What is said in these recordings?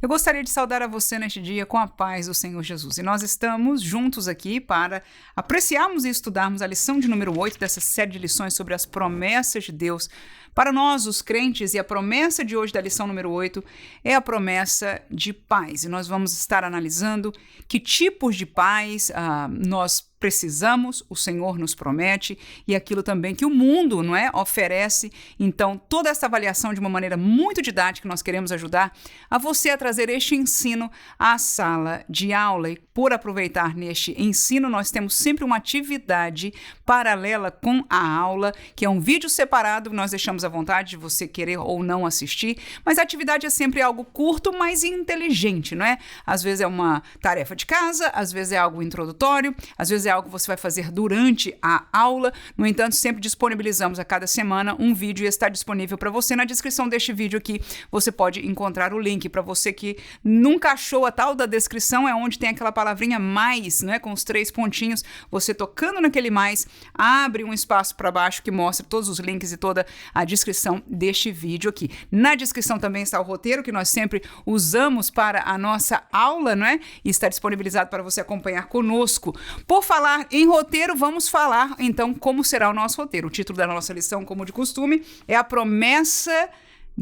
Eu gostaria de saudar a você neste dia com a paz do Senhor Jesus. E nós estamos juntos aqui para apreciarmos e estudarmos a lição de número 8 dessa série de lições sobre as promessas de Deus para nós, os crentes. E a promessa de hoje da lição número 8 é a promessa de paz. E nós vamos estar analisando que tipos de paz nós precisamos, o Senhor nos promete, e aquilo também que o mundo, oferece. Então, toda essa avaliação de uma maneira muito didática, nós queremos ajudar a você a trazer este ensino à sala de aula. E por aproveitar neste ensino, nós temos sempre uma atividade paralela com a aula, que é um vídeo separado, nós deixamos à vontade de você querer ou não assistir, mas a atividade é sempre algo curto, mas inteligente, não é? Às vezes é uma tarefa de casa, às vezes é algo introdutório, às vezes é algo que você vai fazer durante a aula. No entanto, sempre disponibilizamos a cada semana um vídeo e está disponível para você. Na descrição deste vídeo aqui, você pode encontrar o link. Para você que nunca achou a tal da descrição, é onde tem aquela palavrinha mais, com os 3 pontinhos. Você tocando naquele mais, abre um espaço para baixo que mostra todos os links e toda a descrição deste vídeo aqui. Na descrição também está o roteiro que nós sempre usamos para a nossa aula, E está disponibilizado para você acompanhar conosco. Por falar em roteiro, vamos falar então como será o nosso roteiro. O título da nossa lição, como de costume, é a promessa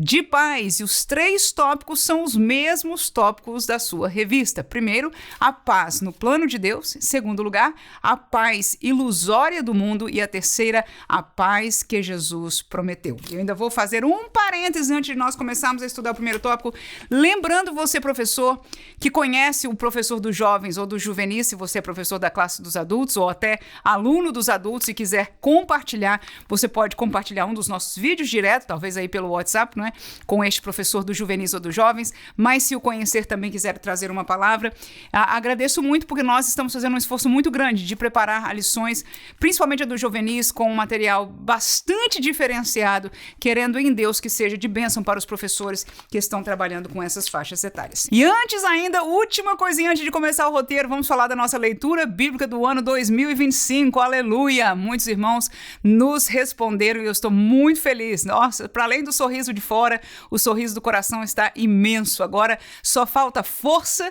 de paz, e os 3 tópicos são os mesmos tópicos da sua revista. Primeiro, a paz no plano de Deus. Em segundo lugar, a paz ilusória do mundo. E a terceira, a paz que Jesus prometeu. Eu ainda vou fazer um parênteses antes de nós começarmos a estudar o primeiro tópico. Lembrando você, professor, que conhece o professor dos jovens ou dos juvenis, se você é professor da classe dos adultos ou até aluno dos adultos e quiser compartilhar, você pode compartilhar um dos nossos vídeos direto, talvez aí pelo WhatsApp, com este professor dos juvenis ou dos jovens, mas se o conhecer também quiser trazer uma palavra, agradeço muito, porque nós estamos fazendo um esforço muito grande de preparar lições, principalmente a dos juvenis, com um material bastante diferenciado, querendo em Deus que seja de bênção para os professores que estão trabalhando com essas faixas etárias. E antes ainda, última coisinha antes de começar o roteiro, vamos falar da nossa leitura bíblica do ano 2025, aleluia! Muitos irmãos nos responderam e eu estou muito feliz. Nossa, para além do sorriso de fora, o sorriso do coração está imenso. Agora só falta força,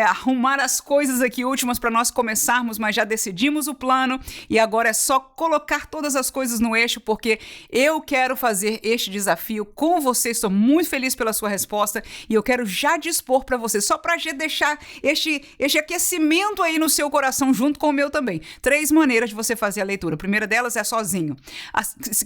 arrumar as coisas aqui últimas para nós começarmos, mas já decidimos o plano e agora é só colocar todas as coisas no eixo, porque eu quero fazer este desafio com você. Estou muito feliz pela sua resposta e eu quero já dispor para você, só para deixar este aquecimento aí no seu coração junto com o meu também. 3 maneiras de você fazer a leitura. A primeira delas é sozinho,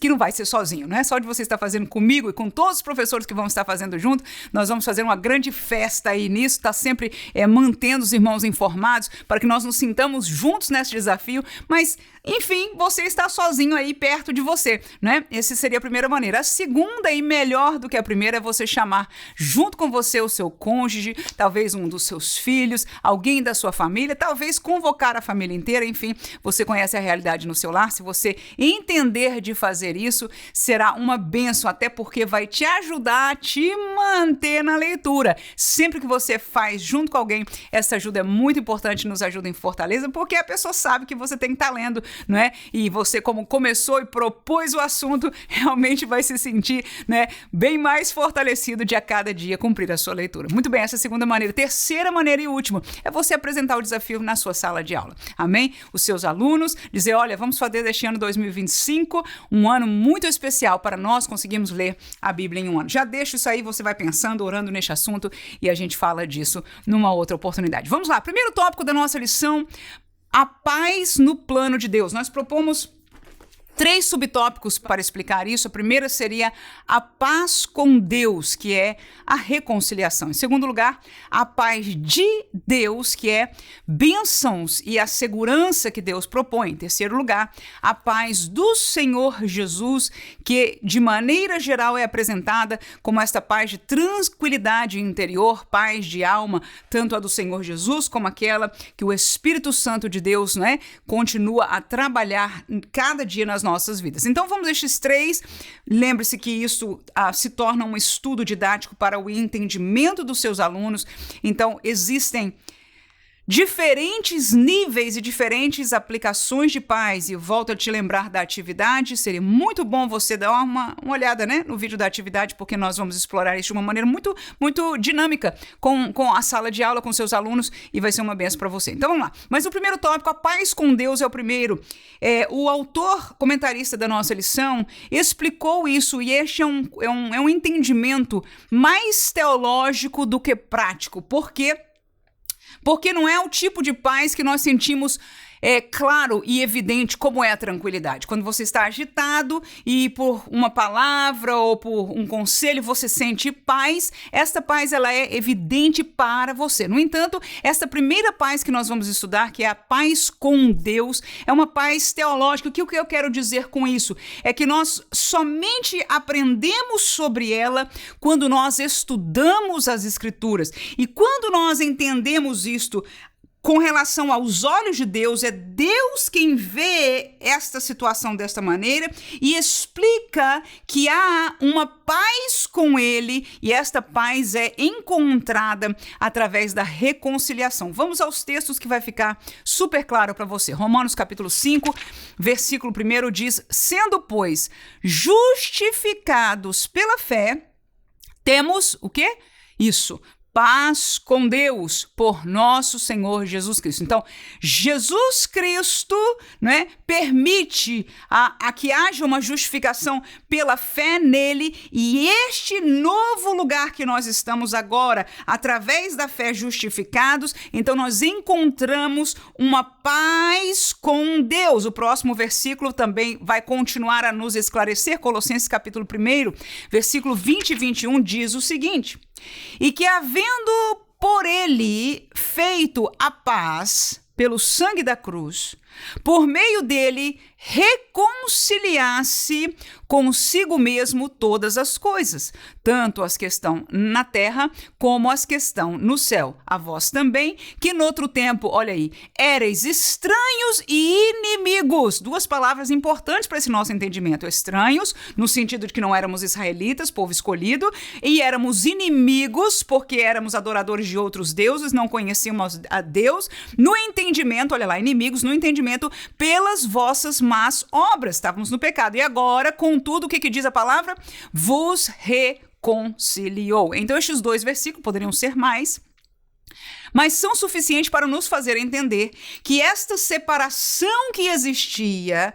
que não vai ser sozinho, não é só de você estar fazendo comigo e com todos os professores que vão estar fazendo junto. Nós vamos fazer uma grande festa aí nisso, está sempre mantendo os irmãos informados para que nós nos sintamos juntos nesse desafio, mas enfim, você está sozinho aí perto de você, Essa seria a primeira maneira. A segunda, e melhor do que a primeira, é você chamar junto com você o seu cônjuge, talvez um dos seus filhos, alguém da sua família, talvez convocar a família inteira, enfim, você conhece a realidade no seu lar. Se você entender de fazer isso, será uma bênção, até porque vai te ajudar a te manter na leitura. Sempre que você faz junto com alguém, essa ajuda é muito importante, nos ajuda em Fortaleza, porque a pessoa sabe que você tem que estar lendo, E você, como começou e propôs o assunto, realmente vai se sentir, bem mais fortalecido de a cada dia cumprir a sua leitura. Muito bem, essa é a segunda maneira. Terceira maneira e última é você apresentar o desafio na sua sala de aula. Amém? Os seus alunos, dizer, olha, vamos fazer deste ano 2025 um ano muito especial para nós conseguirmos ler a Bíblia em um ano. Já deixa isso aí, você vai pensando, orando neste assunto e a gente fala disso numa outra oportunidade. Vamos lá, primeiro tópico da nossa lição, a paz no plano de Deus. Nós propomos 3 subtópicos para explicar isso. A primeira seria a paz com Deus, que é a reconciliação. Em segundo lugar, a paz de Deus, que é bênçãos e a segurança que Deus propõe. Em terceiro lugar, a paz do Senhor Jesus, que de maneira geral é apresentada como esta paz de tranquilidade interior, paz de alma, tanto a do Senhor Jesus como aquela que o Espírito Santo de Deus, continua a trabalhar cada dia nas nossas vidas. Então vamos estes 3. Lembre-se que isso se torna um estudo didático para o entendimento dos seus alunos. Então existem diferentes níveis e diferentes aplicações de paz. E volto a te lembrar da atividade. Seria muito bom você dar uma olhada, né, no vídeo da atividade, porque nós vamos explorar isso de uma maneira muito, muito dinâmica com a sala de aula, com seus alunos, e vai ser uma benção para você. Então vamos lá. Mas o primeiro tópico, a paz com Deus, é o primeiro. O autor comentarista da nossa lição explicou isso, e este é um entendimento mais teológico do que prático. Por quê? Porque não é o tipo de paz que nós sentimos claro e evidente como é a tranquilidade. Quando você está agitado e por uma palavra ou por um conselho você sente paz, esta paz ela é evidente para você. No entanto, esta primeira paz que nós vamos estudar, que é a paz com Deus, é uma paz teológica. O que eu quero dizer com isso? É que nós somente aprendemos sobre ela quando nós estudamos as Escrituras. E quando nós entendemos isto com relação aos olhos de Deus, é Deus quem vê esta situação desta maneira e explica que há uma paz com Ele, e esta paz é encontrada através da reconciliação. Vamos aos textos que vai ficar super claro para você. Romanos capítulo 5, versículo 1 diz: sendo, pois, justificados pela fé, temos o quê? Isso. Paz com Deus por nosso Senhor Jesus Cristo. Então, Jesus Cristo, né, permite que haja uma justificação pela fé nele, e este novo lugar que nós estamos agora, através da fé justificados, então nós encontramos uma paz com Deus. O próximo versículo também vai continuar a nos esclarecer. Colossenses capítulo 1, versículo 20 e 21 diz o seguinte: e que havendo por ele feito a paz pelo sangue da cruz, por meio dele reconciliasse consigo mesmo todas as coisas, tanto as que estão na terra como as que estão no céu. A vós também, que noutro tempo, olha aí, éreis estranhos e inimigos. Duas palavras importantes para esse nosso entendimento. Estranhos, no sentido de que não éramos israelitas, povo escolhido, e éramos inimigos, porque éramos adoradores de outros deuses, não conhecíamos a Deus. No entendimento, olha lá, inimigos, no entendimento, pelas vossas más obras. Estávamos no pecado. E agora, contudo, o que diz a palavra? Vos reconciliou. Então, estes dois versículos poderiam ser mais, mas são suficientes para nos fazer entender que esta separação que existia,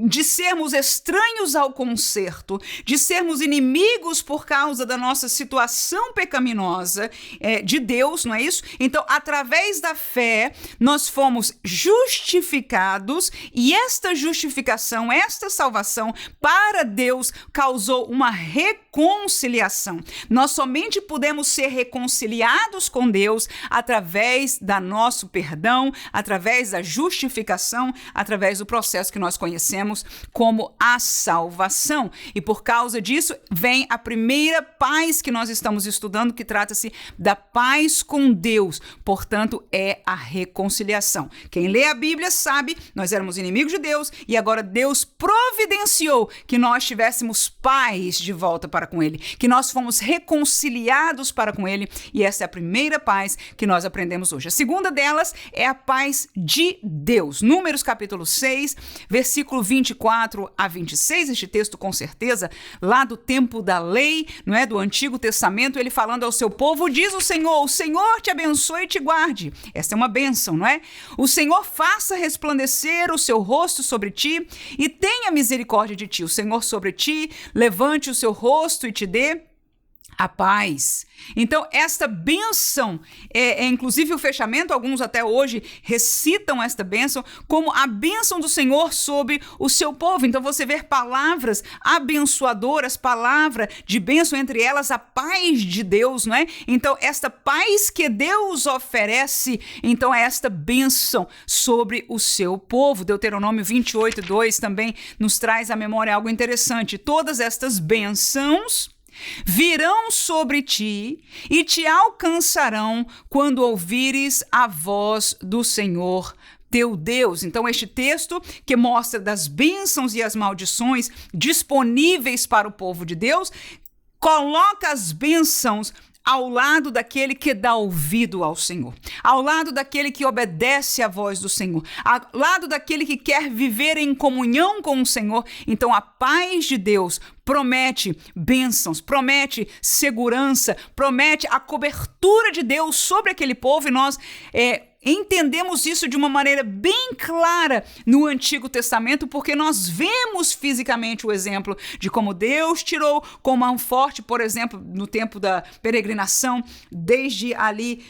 de sermos estranhos ao concerto, de sermos inimigos por causa da nossa situação pecaminosa de Deus, não é isso? Então, através da fé, nós fomos justificados, e esta justificação, esta salvação para Deus causou uma reconciliação. Nós somente podemos ser reconciliados com Deus através da nosso perdão, através da justificação, através do processo que nós conhecemos como a salvação. E por causa disso, vem a primeira paz que nós estamos estudando, que trata-se da paz com Deus. Portanto, é a reconciliação. Quem lê a Bíblia sabe, nós éramos inimigos de Deus, e agora Deus providenciou que nós tivéssemos paz de volta para com Ele, que nós fomos reconciliados para com Ele, e essa é a primeira paz que nós aprendemos hoje. A segunda delas é a paz de Deus. Números capítulo 6, versículo 24 a 26, este texto com certeza lá do tempo da lei, não é, do Antigo Testamento, ele falando ao seu povo: diz o Senhor te abençoe e te guarde. Essa é uma bênção, não é? O Senhor faça resplandecer o seu rosto sobre ti e tenha misericórdia de ti. O Senhor sobre ti levante o seu rosto e te dê a paz. Então, esta bênção, inclusive o fechamento, alguns até hoje recitam esta bênção como a bênção do Senhor sobre o seu povo. Então, você vê palavras abençoadoras, palavra de bênção, entre elas a paz de Deus, não é? Então, esta paz que Deus oferece, então é esta bênção sobre o seu povo. Deuteronômio 28:2 também nos traz à memória algo interessante. Todas estas bênçãos virão sobre ti e te alcançarão quando ouvires a voz do Senhor teu Deus. Então, este texto que mostra das bênçãos e as maldições disponíveis para o povo de Deus, coloca as bênçãos ao lado daquele que dá ouvido ao Senhor, ao lado daquele que obedece à voz do Senhor, ao lado daquele que quer viver em comunhão com o Senhor. Então a paz de Deus promete bênçãos, promete segurança, promete a cobertura de Deus sobre aquele povo, e nós entendemos isso de uma maneira bem clara no Antigo Testamento, porque nós vemos fisicamente o exemplo de como Deus tirou com mão forte, por exemplo, no tempo da peregrinação, desde ali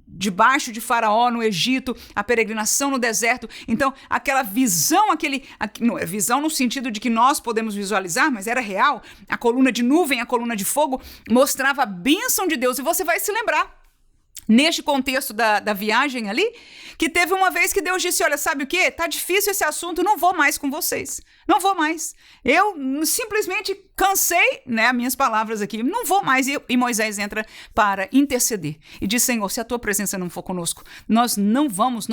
debaixo de Faraó no Egito, a peregrinação no deserto. Então, aquela visão, visão no sentido de que nós podemos visualizar, mas era real, a coluna de nuvem, a coluna de fogo, mostrava a bênção de Deus, e você vai se lembrar, neste contexto da viagem ali, que teve uma vez que Deus disse, olha, sabe o quê? Tá difícil esse assunto, não vou mais com vocês. Não vou mais. Eu simplesmente cansei, minhas palavras aqui, não vou mais. E Moisés entra para interceder. E diz, Senhor, se a tua presença não for conosco, nós não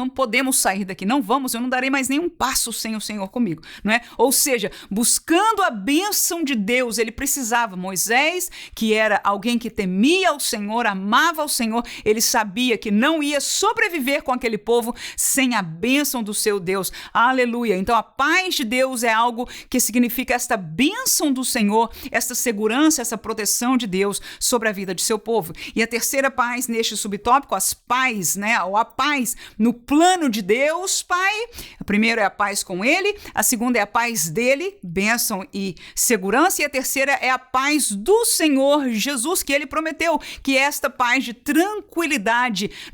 podemos sair daqui, não vamos, eu não darei mais nenhum passo sem o Senhor comigo, não é? Ou seja, buscando a bênção de Deus, ele precisava. Moisés, que era alguém que temia ao Senhor, amava ao Senhor, ele sabia que não ia sobreviver com aquele povo sem a bênção do seu Deus. Aleluia! Então a paz de Deus é algo que significa esta bênção do Senhor, esta segurança, essa proteção de Deus sobre a vida de seu povo. E a terceira paz neste subtópico, as paz, ou a paz no plano de Deus, Pai. A primeira é a paz com Ele, a segunda é a paz dele, bênção e segurança, e a terceira é a paz do Senhor Jesus, que Ele prometeu, que é esta paz de tranquilidade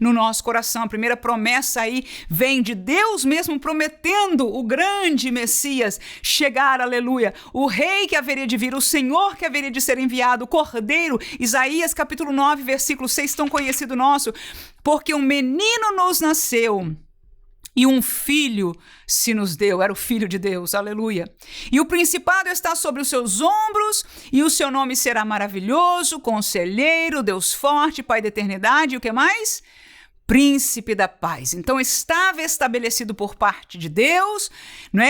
no nosso coração. A primeira promessa aí vem de Deus mesmo prometendo o grande Messias chegar, aleluia, o rei que haveria de vir, o Senhor que haveria de ser enviado, o Cordeiro. Isaías capítulo 9, versículo 6, tão conhecido nosso, porque um menino nos nasceu e um filho se nos deu, era o Filho de Deus, aleluia. E o principado está sobre os seus ombros, e o seu nome será maravilhoso, Conselheiro, Deus forte, Pai da eternidade, e o que mais? Príncipe da paz. Então estava estabelecido por parte de Deus,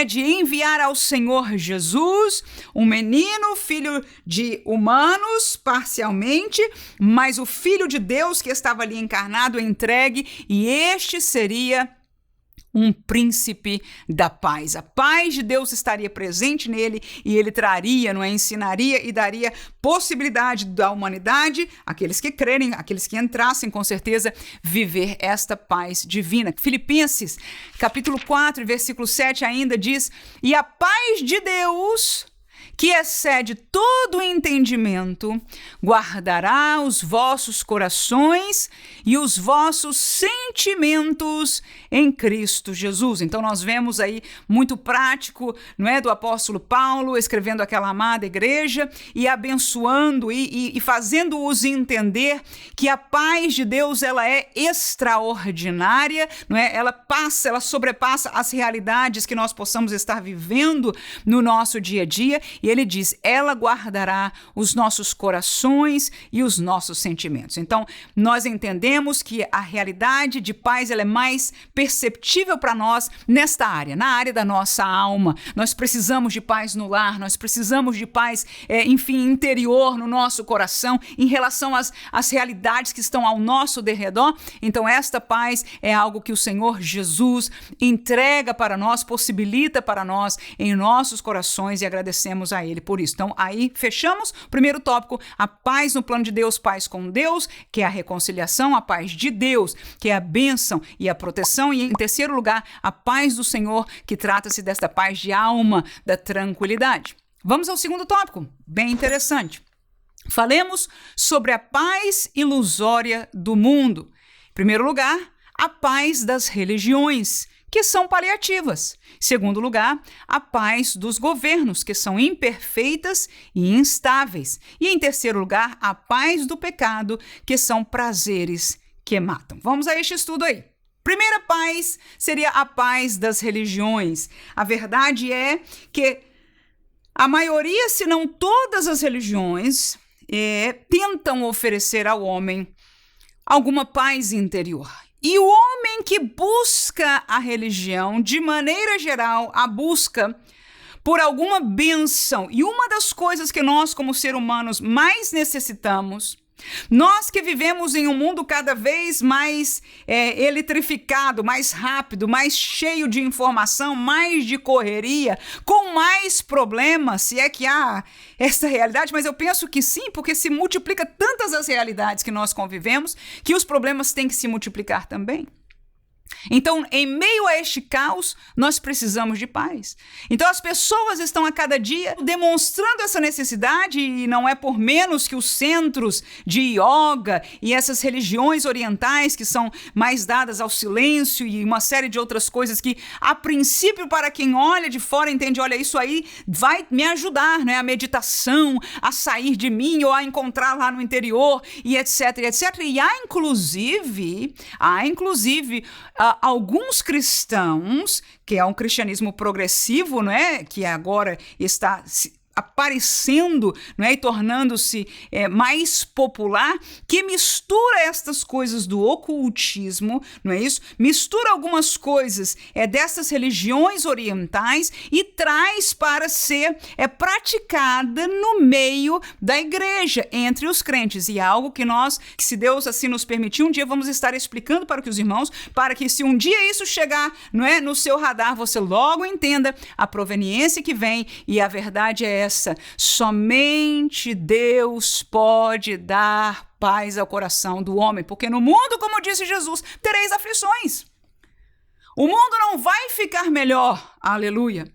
de enviar ao Senhor Jesus, um menino, filho de humanos, parcialmente, mas o Filho de Deus que estava ali encarnado, entregue, e este seria um príncipe da paz. A paz de Deus estaria presente nele, e ele traria, ensinaria e daria possibilidade da humanidade, aqueles que crerem, aqueles que entrassem, com certeza, viver esta paz divina. Filipenses, capítulo 4, versículo 7 ainda diz, e a paz de Deus, que excede todo o entendimento, guardará os vossos corações e os vossos sentimentos em Cristo Jesus. Então nós vemos aí muito prático, do apóstolo Paulo escrevendo aquela amada igreja e abençoando e fazendo-os entender que a paz de Deus, ela é extraordinária, ela sobrepassa as realidades que nós possamos estar vivendo no nosso dia a dia. E ele diz, ela guardará os nossos corações e os nossos sentimentos. Então, nós entendemos que a realidade de paz, ela é mais perceptível para nós nesta área, na área da nossa alma. Nós precisamos de paz no lar, nós precisamos de paz, interior no nosso coração, em relação às realidades que estão ao nosso derredor. Então, esta paz é algo que o Senhor Jesus entrega para nós, possibilita para nós em nossos corações, e agradecemos a Ele por isso. Então, aí fechamos o primeiro tópico, a paz no plano de Deus, paz com Deus, que é a reconciliação, a paz de Deus, que é a bênção e a proteção, e em terceiro lugar, a paz do Senhor, que trata-se desta paz de alma, da tranquilidade. Vamos ao segundo tópico, bem interessante. Falemos sobre a paz ilusória do mundo. Em primeiro lugar, a paz das religiões, que são paliativas. Em segundo lugar, a paz dos governos, que são imperfeitas e instáveis. E em terceiro lugar, a paz do pecado, que são prazeres que matam. Vamos a este estudo aí. Primeira paz seria a paz das religiões. A verdade é que a maioria, se não todas as religiões, tentam oferecer ao homem alguma paz interior. E o homem que busca a religião, de maneira geral, a busca por alguma bênção. E uma das coisas que nós, como seres humanos, mais necessitamos Nós que vivemos em um mundo cada vez mais eletrificado, mais rápido, mais cheio de informação, mais de correria, com mais problemas, se é que há essa realidade, mas eu penso que sim, porque se multiplica tantas as realidades que nós convivemos, que os problemas têm que se multiplicar também. Então, em meio a este caos, nós precisamos de paz. Então, as pessoas estão a cada dia demonstrando essa necessidade, e não é por menos que os centros de yoga e essas religiões orientais que são mais dadas ao silêncio e uma série de outras coisas que, a princípio, para quem olha de fora, entende, olha, isso aí vai me ajudar, né? A meditação, a sair de mim ou a encontrar lá no interior e etc, etc. E há inclusive alguns cristãos, que é um cristianismo progressivo, né, que agora está aparecendo, né, e tornando-se mais popular, que mistura estas coisas do ocultismo, não é isso? Mistura algumas coisas dessas religiões orientais e traz para ser praticada no meio da igreja, entre os crentes. E é algo que nós, que se Deus assim nos permitir, um dia vamos estar explicando para os irmãos, para que se um dia isso chegar, não é, no seu radar, você logo entenda a proveniência que vem, e a verdade é essa: somente Deus pode dar paz ao coração do homem, porque no mundo, como disse Jesus, tereis aflições. O mundo não vai ficar melhor, aleluia.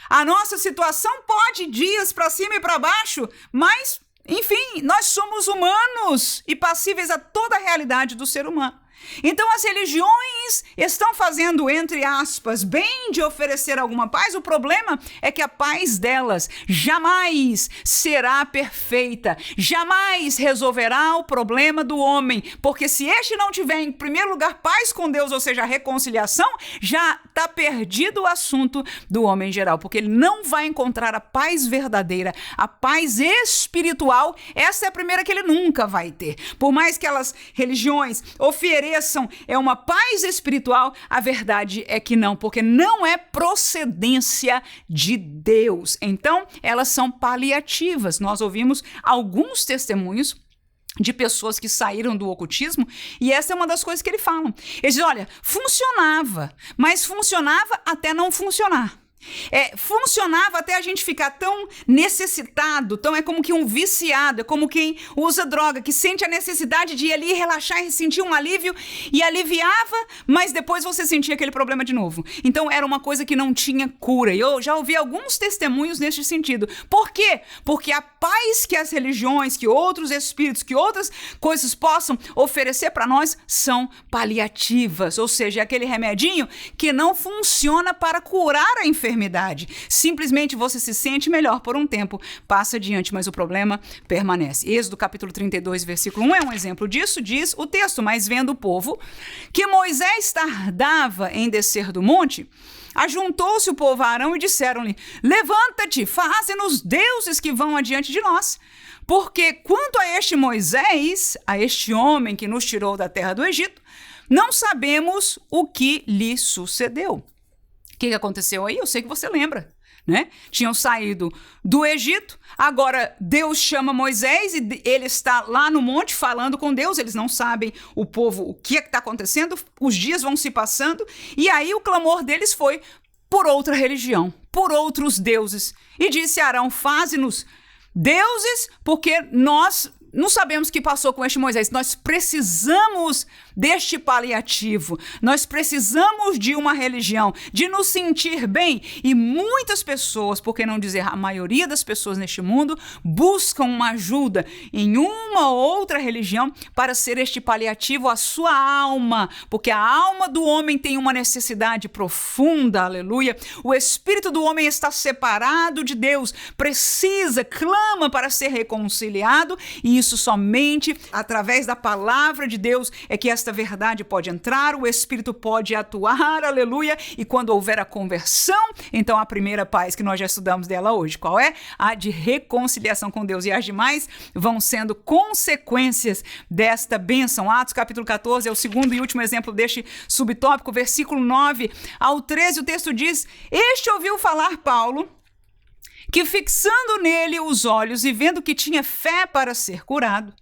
A nossa situação pode ir dias para cima e para baixo, mas, enfim, nós somos humanos e passíveis a toda a realidade do ser humano. Então as religiões estão fazendo, entre aspas, bem de oferecer alguma paz. O problema é que a paz delas jamais será perfeita, jamais resolverá o problema do homem, porque se este não tiver em primeiro lugar paz com Deus, ou seja, reconciliação, já está perdido o assunto do homem em geral, porque ele não vai encontrar a paz verdadeira, a paz espiritual. Essa é a primeira que ele nunca vai ter. Por mais que elas religiões ofereçam uma paz espiritual, a verdade é que não, porque não é procedência de Deus. Então, elas são paliativas. Nós ouvimos alguns testemunhos de pessoas que saíram do ocultismo, e essa é uma das coisas que eles falam. Eles dizem, olha, funcionava, mas funcionava até não funcionar. Funcionava até a gente ficar tão necessitado, é como que um viciado, é como quem usa droga, que sente a necessidade de ir ali relaxar e sentir um alívio, e aliviava, mas depois você sentia aquele problema de novo. Então era uma coisa que não tinha cura, e eu já ouvi alguns testemunhos nesse sentido. Por quê? Porque a paz que as religiões, que outros espíritos, que outras coisas possam oferecer para nós são paliativas, ou seja, é aquele remedinho que não funciona para curar a enfermidade. Simplesmente você se sente melhor por um tempo, passa adiante, mas o problema permanece. Êxodo capítulo 32, versículo 1 é um exemplo disso. Diz o texto: mas vendo o povo que Moisés tardava em descer do monte, ajuntou-se o povo a Arão e disseram-lhe: levanta-te, faze-nos deuses que vão adiante de nós. Porque quanto a este Moisés, a este homem que nos tirou da terra do Egito, não sabemos o que lhe sucedeu. O que aconteceu aí? Eu sei que você lembra, né? Tinham saído do Egito, agora Deus chama Moisés e ele está lá no monte falando com Deus. Eles não sabem, o povo, o que está acontecendo, os dias vão se passando, e aí o clamor deles foi por outra religião, por outros deuses. E disse Arão: faze-nos deuses, porque nós não sabemos o que passou com este Moisés. Nós precisamos deste paliativo. Nós precisamos de uma religião, de nos sentir bem. E muitas pessoas, por que não dizer a maioria das pessoas neste mundo, buscam uma ajuda em uma ou outra religião para ser este paliativo à sua alma. Porque a alma do homem tem uma necessidade profunda, aleluia. O espírito do homem está separado de Deus, precisa, clama para ser reconciliado, e isso somente através da palavra de Deus é que esta verdade pode entrar, o Espírito pode atuar, aleluia, e quando houver a conversão, então a primeira paz que nós já estudamos dela hoje, qual é? A de reconciliação com Deus, e as demais vão sendo consequências desta bênção. Atos capítulo 14 é o segundo e último exemplo deste subtópico, versículo 9 ao 13, o texto diz: este ouviu falar Paulo, que fixando nele os olhos e vendo que tinha fé para ser curado,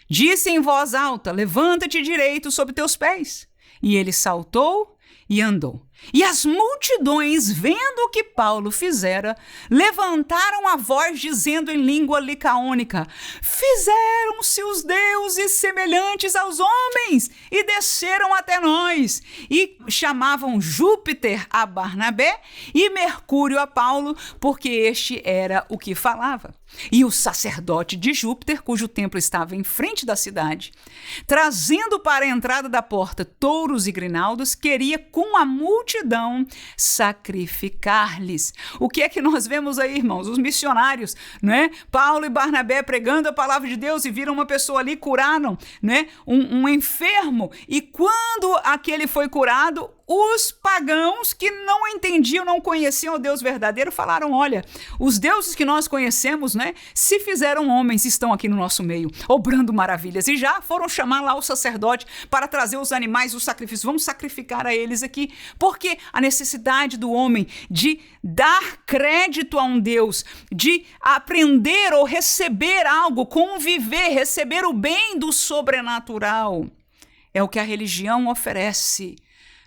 Disse em voz alta: levanta-te direito sobre teus pés. E ele saltou e andou. E as multidões, vendo o que Paulo fizera, levantaram a voz dizendo em língua licaônica: fizeram-se os deuses semelhantes aos homens e desceram até nós. E chamavam Júpiter a Barnabé e Mercúrio a Paulo, porque este era o que falava. E o sacerdote de Júpiter, cujo templo estava em frente da cidade, trazendo para a entrada da porta touros e grinaldos, queria com a multidão sacrificar-lhes. O que é que nós vemos aí, irmãos? Os missionários, né? Paulo e Barnabé pregando a palavra de Deus e viram uma pessoa ali, curaram, né? Um enfermo. E quando aquele foi curado, os pagãos que não entendiam, não conheciam o Deus verdadeiro, falaram: olha, os deuses que nós conhecemos, né, se fizeram homens, estão aqui no nosso meio, obrando maravilhas. E já foram chamar lá o sacerdote para trazer os animais, os sacrifícios. Vamos sacrificar a eles aqui. Porque a necessidade do homem de dar crédito a um Deus, de aprender ou receber algo, conviver, receber o bem do sobrenatural, é o que a religião oferece.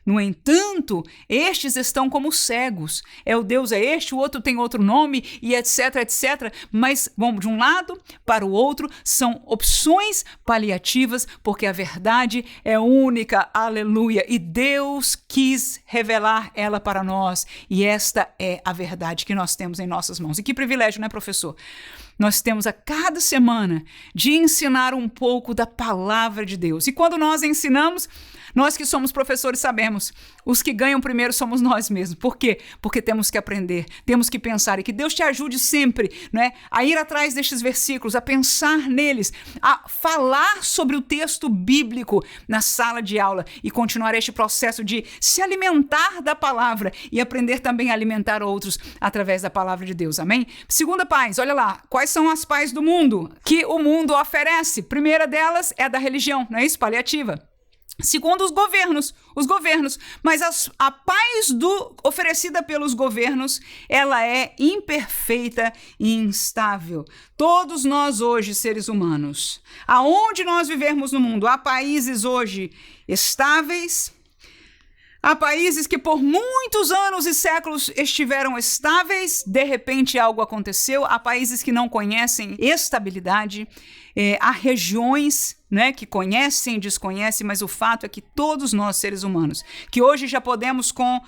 No entanto, estes estão como cegos. O Deus é este, o outro tem outro nome, e etc, etc. Mas, bom, de um lado para o outro, são opções paliativas, porque a verdade é única, aleluia. E Deus quis revelar ela para nós. E esta é a verdade que nós temos em nossas mãos. E que privilégio, né, professor? Nós temos a cada semana de ensinar um pouco da palavra de Deus. E quando nós ensinamos, nós que somos professores sabemos, os que ganham primeiro somos nós mesmos. Por quê? Porque temos que aprender, temos que pensar, e que Deus te ajude sempre, né, a ir atrás destes versículos, a pensar neles, a falar sobre o texto bíblico na sala de aula e continuar este processo de se alimentar da palavra e aprender também a alimentar outros através da palavra de Deus. Amém? Segunda paz, olha lá, quais são as paz do mundo que o mundo oferece? Primeira delas é a da religião, não é isso? Paliativa. Segundo, os governos, mas a paz oferecida pelos governos, ela é imperfeita e instável. Todos nós hoje, seres humanos, aonde nós vivermos no mundo, há países hoje estáveis, há países que por muitos anos e séculos estiveram estáveis, de repente algo aconteceu, há países que não conhecem estabilidade, há regiões, né, que conhecem e desconhecem, mas o fato é que todos nós, seres humanos, que hoje já podemos com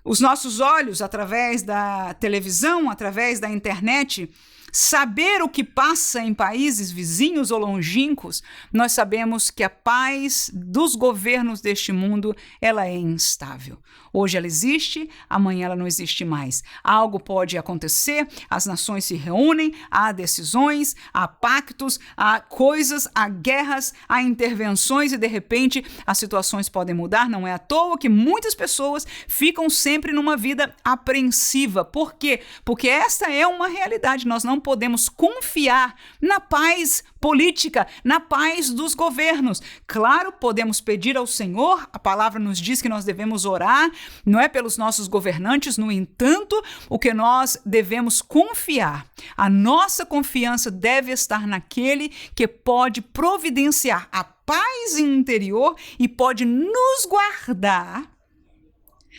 os nossos olhos, através da televisão, através da internet, saber o que passa em países vizinhos ou longínquos, nós sabemos que a paz dos governos deste mundo, ela é instável. Hoje ela existe, amanhã ela não existe mais. Algo pode acontecer, as nações se reúnem, há decisões, há pactos, há coisas, há guerras, há intervenções e de repente as situações podem mudar. Não é à toa que muitas pessoas ficam sempre numa vida apreensiva. Por quê? Porque esta é uma realidade. Nós não podemos confiar na paz política, na paz dos governos. Claro, podemos pedir ao Senhor, a palavra nos diz que nós devemos orar, não é pelos nossos governantes, no entanto, o que nós devemos confiar, a nossa confiança deve estar naquele que pode providenciar a paz interior e pode nos guardar,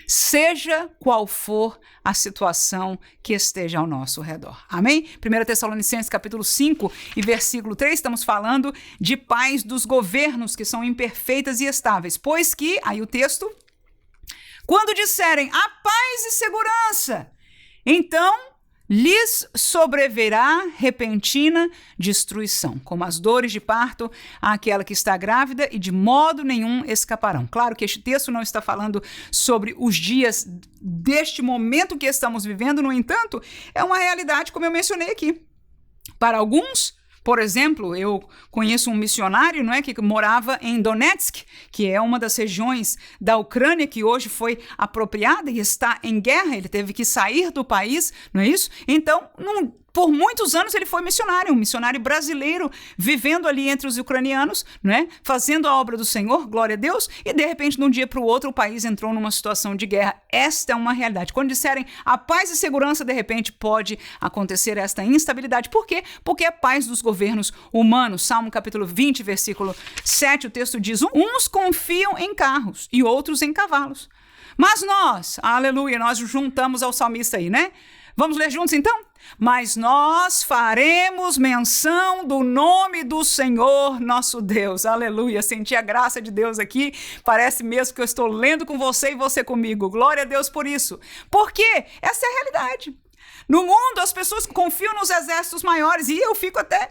seja qual for a situação que esteja ao nosso redor. Amém? 1 Tessalonicenses capítulo 5 e versículo 3, estamos falando de paz dos governos que são imperfeitas e estáveis. Pois que, aí o texto, quando disserem a paz e segurança, então lhes sobrevirá repentina destruição, como as dores de parto àquela que está grávida, e de modo nenhum escaparão. Claro que este texto não está falando sobre os dias deste momento que estamos vivendo, no entanto, é uma realidade, como eu mencionei aqui. Para alguns, por exemplo, eu conheço um missionário, não é, que morava em Donetsk, que é uma das regiões da Ucrânia que hoje foi apropriada e está em guerra. Ele teve que sair do país, não é isso? Então, por muitos anos ele foi missionário, um missionário brasileiro, vivendo ali entre os ucranianos, né? Fazendo a obra do Senhor, glória a Deus, e de repente, de um dia para o outro, o país entrou numa situação de guerra. Esta é uma realidade. Quando disserem a paz e segurança, de repente pode acontecer esta instabilidade. Por quê? Porque é paz dos governos humanos. Salmo capítulo 20, versículo 7, o texto diz, uns confiam em carros e outros em cavalos. Mas nós, aleluia, nós juntamos ao salmista aí, né? Vamos ler juntos então? Mas nós faremos menção do nome do Senhor nosso Deus. Aleluia, senti a graça de Deus aqui. Parece mesmo que eu estou lendo com você e você comigo. Glória a Deus por isso. Porque essa é a realidade. No mundo, as pessoas confiam nos exércitos maiores e eu fico até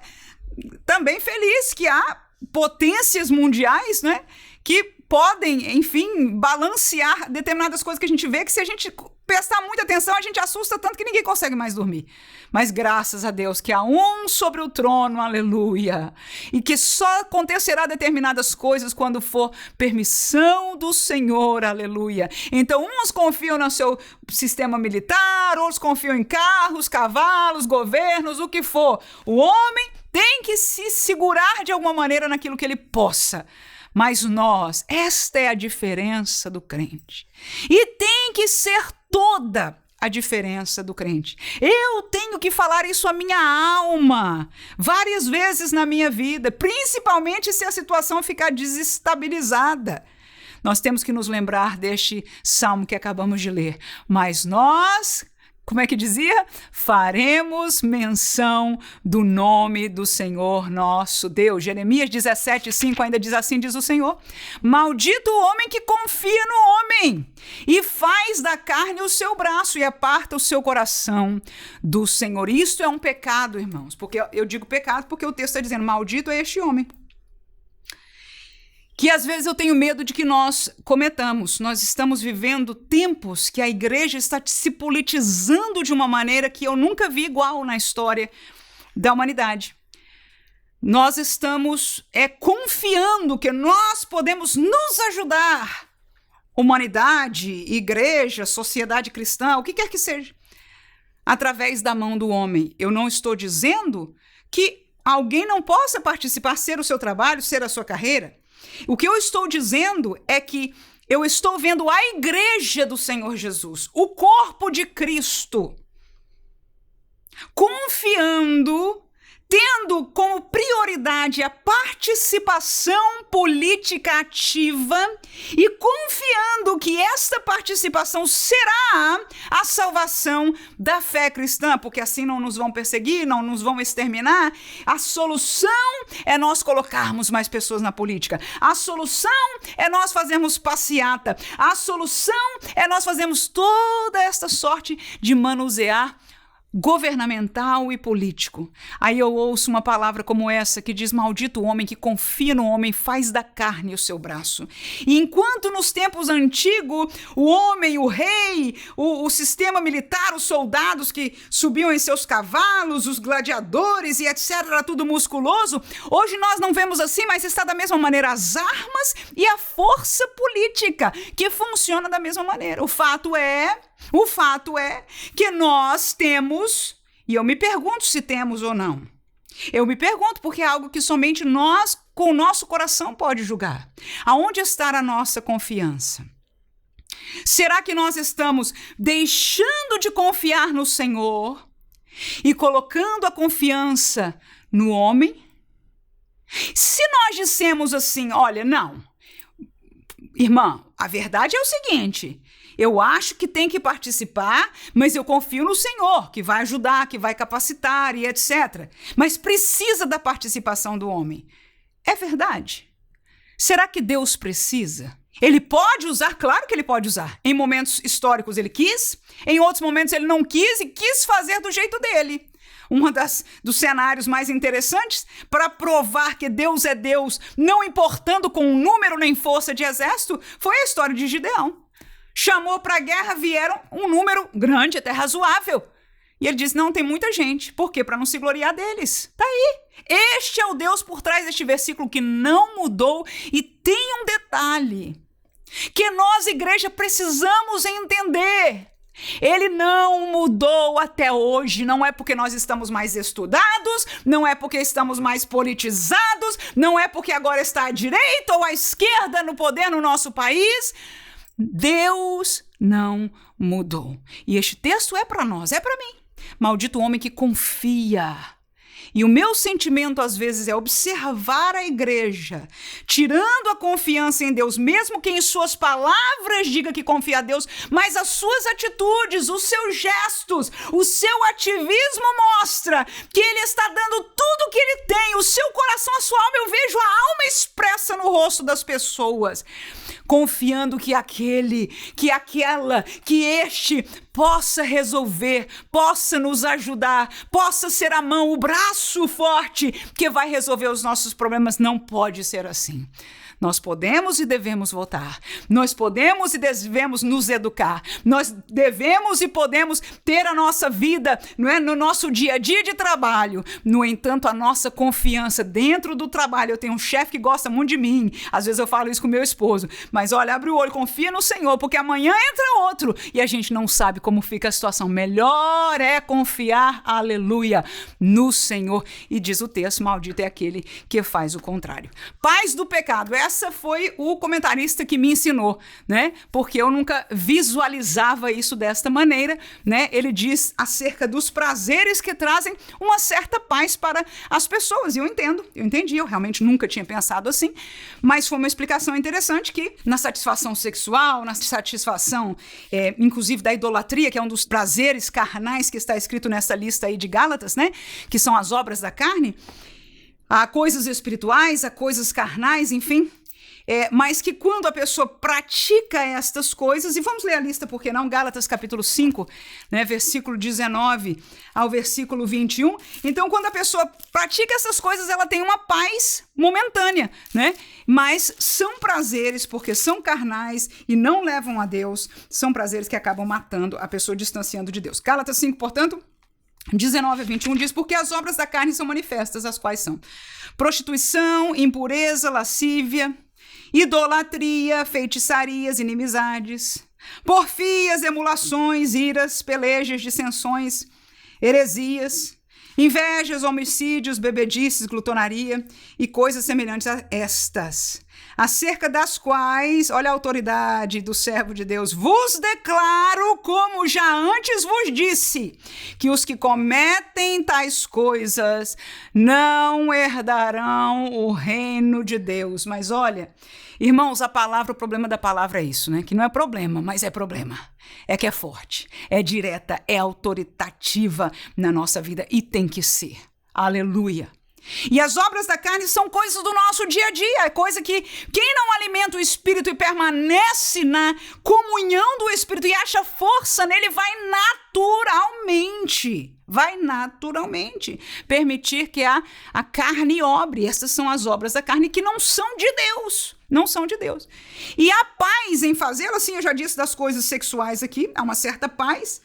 também feliz que há potências mundiais, né, que podem, enfim, balancear determinadas coisas que a gente vê que se a gente prestar muita atenção, a gente assusta tanto que ninguém consegue mais dormir. Mas graças a Deus que há um sobre o trono, aleluia, e que só acontecerá determinadas coisas quando for permissão do Senhor, aleluia. Então, uns confiam no seu sistema militar, outros confiam em carros, cavalos, governos, o que for. O homem tem que se segurar de alguma maneira naquilo que ele possa. Mas nós, esta é a diferença do crente. E tem que ser toda a diferença do crente. Eu tenho que falar isso à minha alma várias vezes na minha vida, principalmente se a situação ficar desestabilizada. Nós temos que nos lembrar deste salmo que acabamos de ler. Mas nós, como é que dizia? Faremos menção do nome do Senhor nosso Deus. Jeremias 17:5 ainda diz assim, diz o Senhor: maldito o homem que confia no homem e faz da carne o seu braço e aparta o seu coração do Senhor. Isto é um pecado, irmãos, porque eu digo pecado porque o texto está dizendo, maldito é este homem. Que às vezes eu tenho medo de que nós cometamos. Nós estamos vivendo tempos que a igreja está se politizando de uma maneira que eu nunca vi igual na história da humanidade. Nós estamos confiando que nós podemos nos ajudar. Humanidade, igreja, sociedade cristã, o que quer que seja, através da mão do homem. Eu não estou dizendo que alguém não possa participar, ser o seu trabalho, ser a sua carreira. O que eu estou dizendo é que eu estou vendo a igreja do Senhor Jesus, o corpo de Cristo, confiando, tendo como prioridade a participação política ativa e confiando que esta participação será a salvação da fé cristã, porque assim não nos vão perseguir, não nos vão exterminar. A solução é nós colocarmos mais pessoas na política. A solução é nós fazermos passeata. A solução é nós fazermos toda esta sorte de manusear governamental e político. Aí eu ouço uma palavra como essa que diz, maldito o homem que confia no homem, faz da carne o seu braço. E enquanto nos tempos antigos o homem, o rei, o sistema militar, os soldados que subiam em seus cavalos, os gladiadores e etc, era tudo musculoso, hoje nós não vemos assim, mas está da mesma maneira as armas e a força política que funciona da mesma maneira. O fato é que nós temos, e eu me pergunto se temos ou não. Eu me pergunto porque é algo que somente nós, com o nosso coração, pode julgar. Aonde está a nossa confiança? Será que nós estamos deixando de confiar no Senhor e colocando a confiança no homem? Se nós dissemos assim, olha, não, irmã, a verdade é o seguinte, eu acho que tem que participar, mas eu confio no Senhor, que vai ajudar, que vai capacitar e etc. Mas precisa da participação do homem. É verdade? Será que Deus precisa? Ele pode usar? Claro que ele pode usar. Em momentos históricos ele quis, em outros momentos ele não quis e quis fazer do jeito dele. Dos cenários mais interessantes para provar que Deus é Deus, não importando com número nem força de exército, foi a história de Gideão. Chamou para a guerra, vieram um número grande, até razoável. E ele disse, não, tem muita gente. Por quê? Para não se gloriar deles. Tá aí. Este é o Deus por trás deste versículo que não mudou. E tem um detalhe que nós, igreja, precisamos entender. Ele não mudou até hoje, não é porque nós estamos mais estudados, não é porque estamos mais politizados, não é porque agora está à direita ou à esquerda no poder no nosso país. Deus não mudou. E este texto é para nós, é para mim. Maldito o homem que confia. E o meu sentimento, às vezes, é observar a igreja, tirando a confiança em Deus, mesmo que em suas palavras diga que confia a Deus, mas as suas atitudes, os seus gestos, o seu ativismo mostra que ele está dando tudo o que ele tem, o seu coração, a sua alma. Eu vejo a alma expressa no rosto das pessoas, confiando que aquele, que aquela, que este possa resolver, possa nos ajudar, possa ser a mão, o braço forte que vai resolver os nossos problemas. Não pode ser assim. Nós podemos e devemos votar. Nós podemos e devemos nos educar. Nós devemos e podemos ter a nossa vida, não é, no nosso dia a dia de trabalho. No entanto, a nossa confiança dentro do trabalho. Eu tenho um chefe que gosta muito de mim. Às vezes eu falo isso com meu esposo. Mas olha, abre o olho, confia no Senhor, porque amanhã entra outro. E a gente não sabe como fica a situação. Melhor é confiar, aleluia, no Senhor. E diz o texto, maldito é aquele que faz o contrário. Paz do pecado. Essa foi o comentarista que me ensinou, né? Porque eu nunca visualizava isso desta maneira, né? Ele diz acerca dos prazeres que trazem uma certa paz para as pessoas. E eu entendi, eu realmente nunca tinha pensado assim, mas foi uma explicação interessante que na satisfação sexual, na satisfação, inclusive da idolatria, que é um dos prazeres carnais que está escrito nessa lista aí de Gálatas, né? Que são as obras da carne, há coisas espirituais, há coisas carnais, enfim. Mas que quando a pessoa pratica estas coisas, e vamos ler a lista, por que não? Gálatas capítulo 5, né, versículo 19 ao versículo 21. Então, quando a pessoa pratica essas coisas, ela tem uma paz momentânea, né? Mas são prazeres, porque são carnais e não levam a Deus, são prazeres que acabam matando a pessoa, distanciando de Deus. Gálatas 5, portanto, 19 a 21 diz, porque as obras da carne são manifestas, as quais são prostituição, impureza, lascívia, idolatria, feitiçarias, inimizades, porfias, emulações, iras, pelejas, dissensões, heresias, invejas, homicídios, bebedices, glutonaria e coisas semelhantes a estas, acerca das quais, olha a autoridade do servo de Deus, vos declaro, como já antes vos disse, que os que cometem tais coisas não herdarão o reino de Deus. Mas olha, irmãos, o problema da palavra é isso, né? Que não é problema, mas é problema. É que é forte, é direta, é autoritativa na nossa vida e tem que ser. Aleluia. E as obras da carne são coisas do nosso dia a dia, é coisa que quem não alimenta o Espírito e permanece na comunhão do Espírito e acha força nele, vai naturalmente permitir que a carne obre. Essas são as obras da carne que não são de Deus. Não são de Deus. E a paz em fazê-lo, assim, eu já disse das coisas sexuais aqui, há uma certa paz.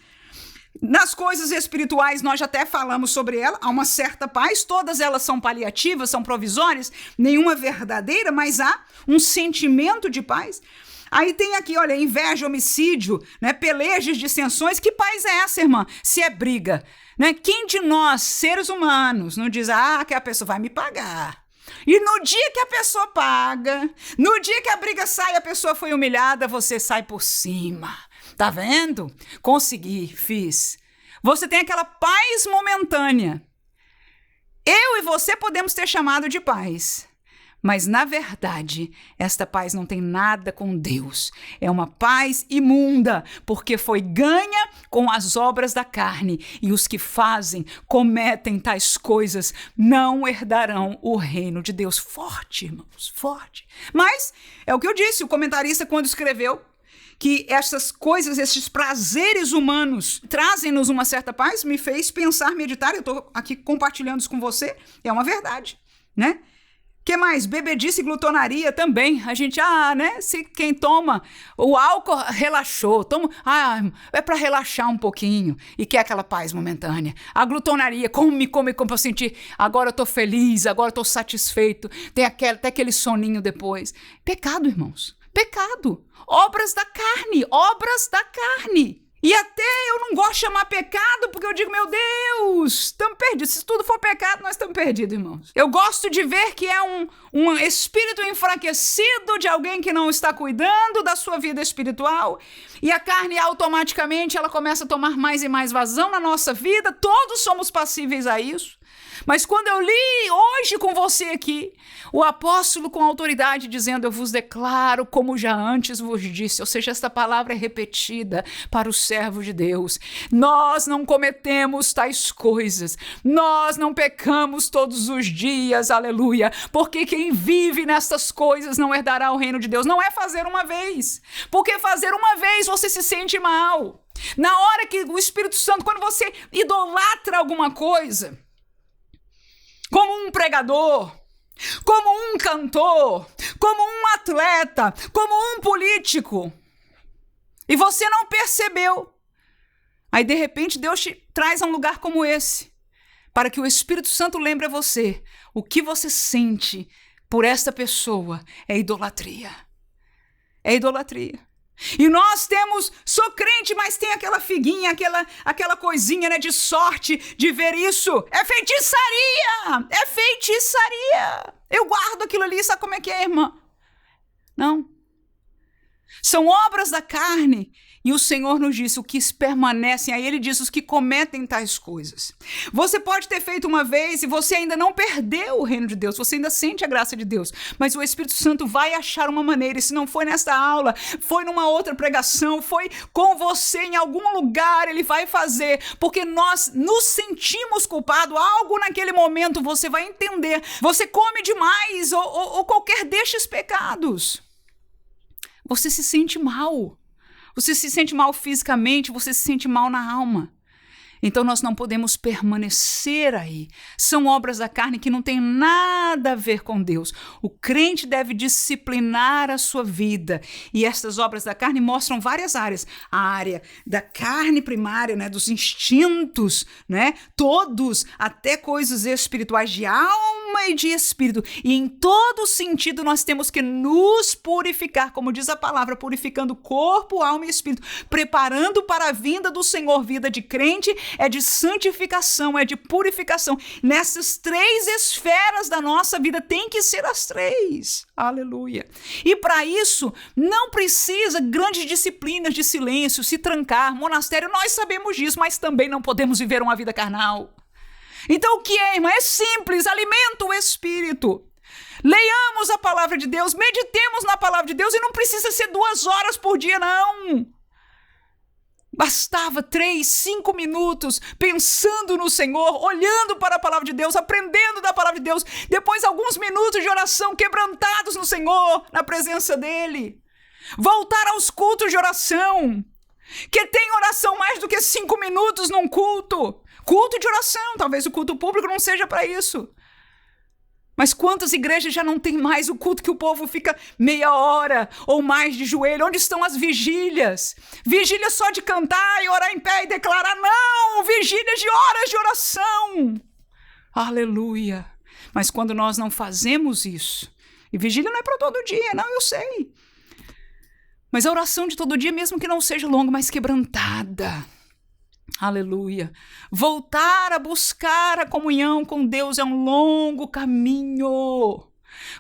Nas coisas espirituais, nós já até falamos sobre ela, há uma certa paz, todas elas são paliativas, são provisórias, nenhuma verdadeira, mas há um sentimento de paz. Aí tem aqui, olha, inveja, homicídio, né, pelejas, dissensões. Que paz é essa, irmã? Se é briga, né? Quem de nós, seres humanos, não diz, que a pessoa vai me pagar? E no dia que a pessoa paga, no dia que a briga sai, a pessoa foi humilhada, você sai por cima. Tá vendo? Consegui, fiz. Você tem aquela paz momentânea. Eu e você podemos ter chamado de paz. Mas, na verdade, esta paz não tem nada com Deus. É uma paz imunda, porque foi ganha com as obras da carne. E os que cometem tais coisas, não herdarão o reino de Deus. Forte, irmãos, forte. Mas, é o que eu disse, o comentarista, quando escreveu, que essas coisas, esses prazeres humanos trazem-nos uma certa paz, me fez pensar, meditar. Eu estou aqui compartilhando isso com você. É uma verdade, né? Que mais? Bebedice e glutonaria também. A gente, né? Se quem toma o álcool relaxou, é para relaxar um pouquinho e quer aquela paz momentânea. A glutonaria, come para sentir, agora eu tô feliz, agora eu tô satisfeito. Tem até aquele soninho depois. Pecado, irmãos. Pecado. Obras da carne. E até eu não gosto de chamar pecado, porque eu digo, meu Deus, estamos perdidos. Se tudo for pecado, nós estamos perdidos, irmãos. Eu gosto de ver que é um espírito enfraquecido de alguém que não está cuidando da sua vida espiritual. E a carne automaticamente ela começa a tomar mais e mais vazão na nossa vida. Todos somos passíveis a isso. Mas quando eu li hoje com você aqui, o apóstolo com autoridade dizendo, eu vos declaro como já antes vos disse, ou seja, esta palavra é repetida para o servo de Deus. Nós não cometemos tais coisas, nós não pecamos todos os dias, aleluia, porque quem vive nestas coisas não herdará o reino de Deus. Não é fazer uma vez, porque fazer uma vez você se sente mal. Na hora que o Espírito Santo, quando você idolatra alguma coisa, como um pregador, como um cantor, como um atleta, como um político, e você não percebeu, aí de repente Deus te traz a um lugar como esse, para que o Espírito Santo lembre a você, o que você sente por esta pessoa é idolatria. É idolatria. E nós sou crente, mas tem aquela figuinha, aquela coisinha, né, de sorte de ver isso. É feitiçaria! É feitiçaria! Eu guardo aquilo ali, sabe como é que é, irmã? Não. São obras da carne. E o Senhor nos disse, o que permanecem, aí ele diz, os que cometem tais coisas. Você pode ter feito uma vez e você ainda não perdeu o reino de Deus, você ainda sente a graça de Deus, mas o Espírito Santo vai achar uma maneira, e se não foi nesta aula, foi numa outra pregação, foi com você em algum lugar, ele vai fazer, porque nós nos sentimos culpados, algo naquele momento você vai entender, você come demais ou qualquer destes pecados, você se sente mal. Você se sente mal fisicamente, você se sente mal na alma. Então nós não podemos permanecer aí. São obras da carne que não têm nada a ver com Deus. O crente deve disciplinar a sua vida. E estas obras da carne mostram várias áreas. A área da carne primária, né, dos instintos, né, todos, até coisas espirituais de alma e de espírito. E em todo sentido nós temos que nos purificar, como diz a palavra, purificando corpo, alma e espírito, preparando para a vinda do Senhor, vida de crente, é de santificação, é de purificação. Nessas três esferas da nossa vida, tem que ser as três. Aleluia. E para isso, não precisa grandes disciplinas de silêncio, se trancar, monastério, nós sabemos disso, mas também não podemos viver uma vida carnal. Então o que é, irmã? É simples, alimenta o espírito. Leiamos a palavra de Deus, meditemos na palavra de Deus e não precisa ser 2 horas por dia, não. Bastava 3, 5 minutos pensando no Senhor, olhando para a palavra de Deus, aprendendo da palavra de Deus, depois alguns minutos de oração quebrantados no Senhor, na presença dEle. Voltar aos cultos de oração, que tem oração mais do que 5 minutos num culto. Culto de oração, talvez o culto público não seja para isso. Mas quantas igrejas já não tem mais o culto que o povo fica meia hora ou mais de joelho? Onde estão as vigílias? Vigília só de cantar e orar em pé e declarar? Não! Vigílias de horas de oração! Aleluia! Mas quando nós não fazemos isso, e vigília não é para todo dia, não, eu sei. Mas a oração de todo dia, mesmo que não seja longa, mas quebrantada. Aleluia. Voltar a buscar a comunhão com Deus é um longo caminho.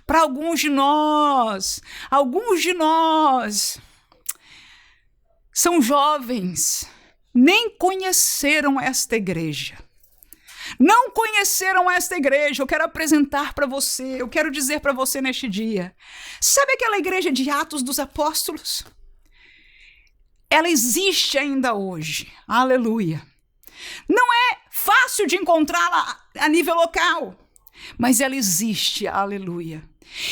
Para alguns de nós são jovens, nem conheceram esta igreja. Não conheceram esta igreja. Eu quero apresentar para você, eu quero dizer para você neste dia. Sabe aquela igreja de Atos dos Apóstolos? Ela existe ainda hoje. Aleluia. Não é fácil de encontrá-la a nível local, mas ela existe. Aleluia.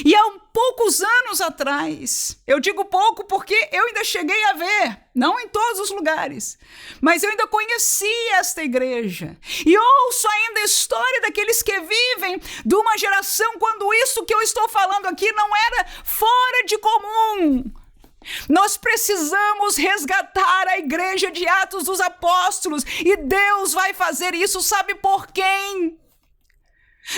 E há poucos anos atrás, eu digo pouco porque eu ainda cheguei a ver, não em todos os lugares, mas eu ainda conheci esta igreja. E ouço ainda a história daqueles que vivem de uma geração quando isso que eu estou falando aqui não era fora de comum. Nós precisamos resgatar a igreja de Atos dos Apóstolos e Deus vai fazer isso, sabe por quem?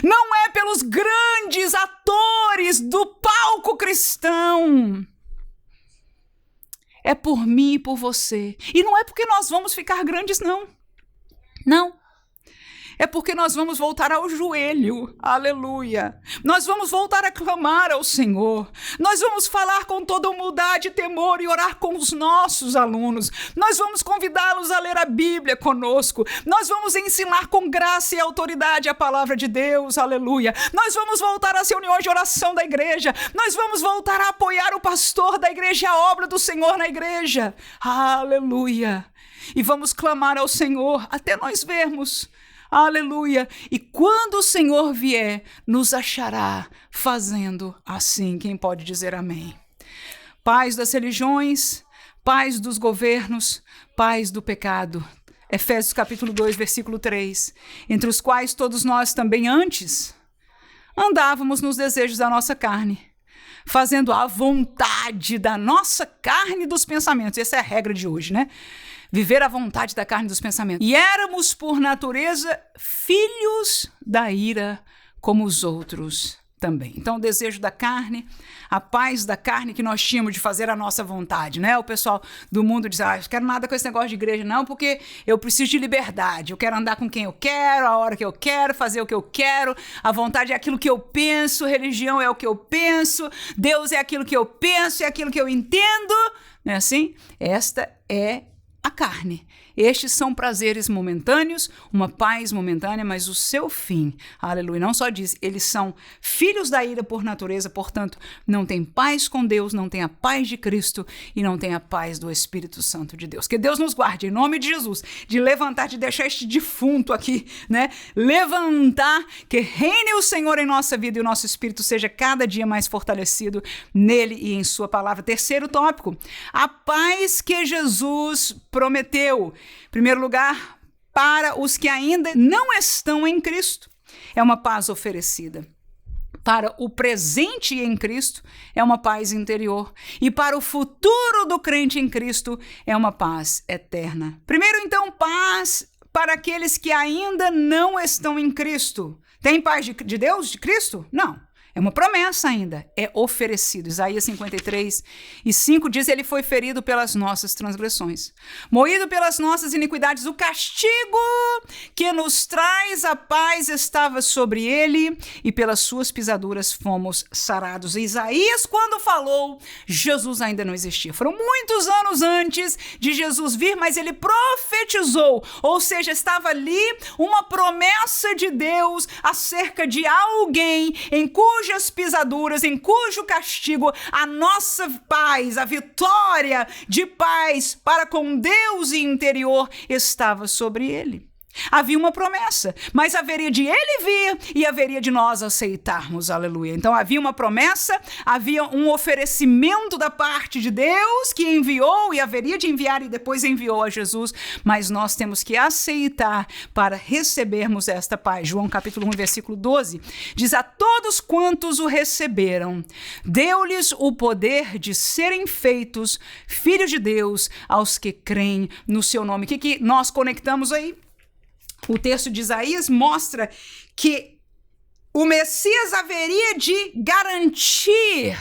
Não é pelos grandes atores do palco cristão, é por mim e por você. E não é porque nós vamos ficar grandes, não. Não. É porque nós vamos voltar ao joelho, aleluia. Nós vamos voltar a clamar ao Senhor. Nós vamos falar com toda humildade e temor e orar com os nossos alunos. Nós vamos convidá-los a ler a Bíblia conosco. Nós vamos ensinar com graça e autoridade a palavra de Deus, aleluia. Nós vamos voltar às reuniões de oração da igreja. Nós vamos voltar a apoiar o pastor da igreja e a obra do Senhor na igreja, aleluia. E vamos clamar ao Senhor até nós vermos. Aleluia! E quando o Senhor vier, nos achará fazendo assim. Quem pode dizer amém? Paz das religiões, paz dos governos, paz do pecado. Efésios capítulo 2, versículo 3. Entre os quais todos nós também antes andávamos nos desejos da nossa carne, fazendo a vontade da nossa carne e dos pensamentos. Essa é a regra de hoje, né? Viver à vontade da carne e dos pensamentos. E éramos, por natureza, filhos da ira, como os outros também. Então, o desejo da carne, a paz da carne que nós tínhamos de fazer a nossa vontade, né? O pessoal do mundo diz, eu não quero nada com esse negócio de igreja, não, porque eu preciso de liberdade. Eu quero andar com quem eu quero, a hora que eu quero, fazer o que eu quero. A vontade é aquilo que eu penso, religião é o que eu penso, Deus é aquilo que eu penso, é aquilo que eu entendo. Não é assim? Esta é a carne. Estes são prazeres momentâneos, uma paz momentânea, mas o seu fim, aleluia, não só diz, eles são filhos da ira por natureza, portanto, não tem paz com Deus, não tem a paz de Cristo e não tem a paz do Espírito Santo de Deus. Que Deus nos guarde, em nome de Jesus, de levantar, de deixar este defunto aqui, né? Levantar, que reine o Senhor em nossa vida e o nosso espírito seja cada dia mais fortalecido nele e em sua palavra. Terceiro tópico, a paz que Jesus prometeu. Em primeiro lugar, para os que ainda não estão em Cristo, é uma paz oferecida. Para o presente em Cristo, é uma paz interior. E para o futuro do crente em Cristo, é uma paz eterna. Primeiro, então, paz para aqueles que ainda não estão em Cristo. Tem paz de Deus, de Cristo? Não. É uma promessa ainda, é oferecido. Isaías 53:5 diz, ele foi ferido pelas nossas transgressões, moído pelas nossas iniquidades, o castigo que nos traz a paz estava sobre ele, e pelas suas pisaduras fomos sarados. Isaías, quando falou, Jesus ainda não existia. Foram muitos anos antes de Jesus vir, mas ele profetizou, ou seja, estava ali uma promessa de Deus acerca de alguém em cujas pisaduras, em cujo castigo a nossa paz, a vitória de paz para com Deus e interior estava sobre ele. Havia uma promessa, mas haveria de ele vir e haveria de nós aceitarmos, aleluia. Então havia uma promessa, havia um oferecimento da parte de Deus que enviou e haveria de enviar e depois enviou a Jesus, mas nós temos que aceitar para recebermos esta paz. João capítulo 1, versículo 12, diz, a todos quantos o receberam, deu-lhes o poder de serem feitos filhos de Deus aos que creem no seu nome. O que nós conectamos aí? O texto de Isaías mostra que o Messias haveria de garantir,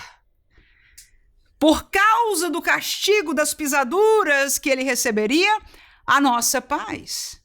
por causa do castigo das pisaduras que ele receberia, a nossa paz.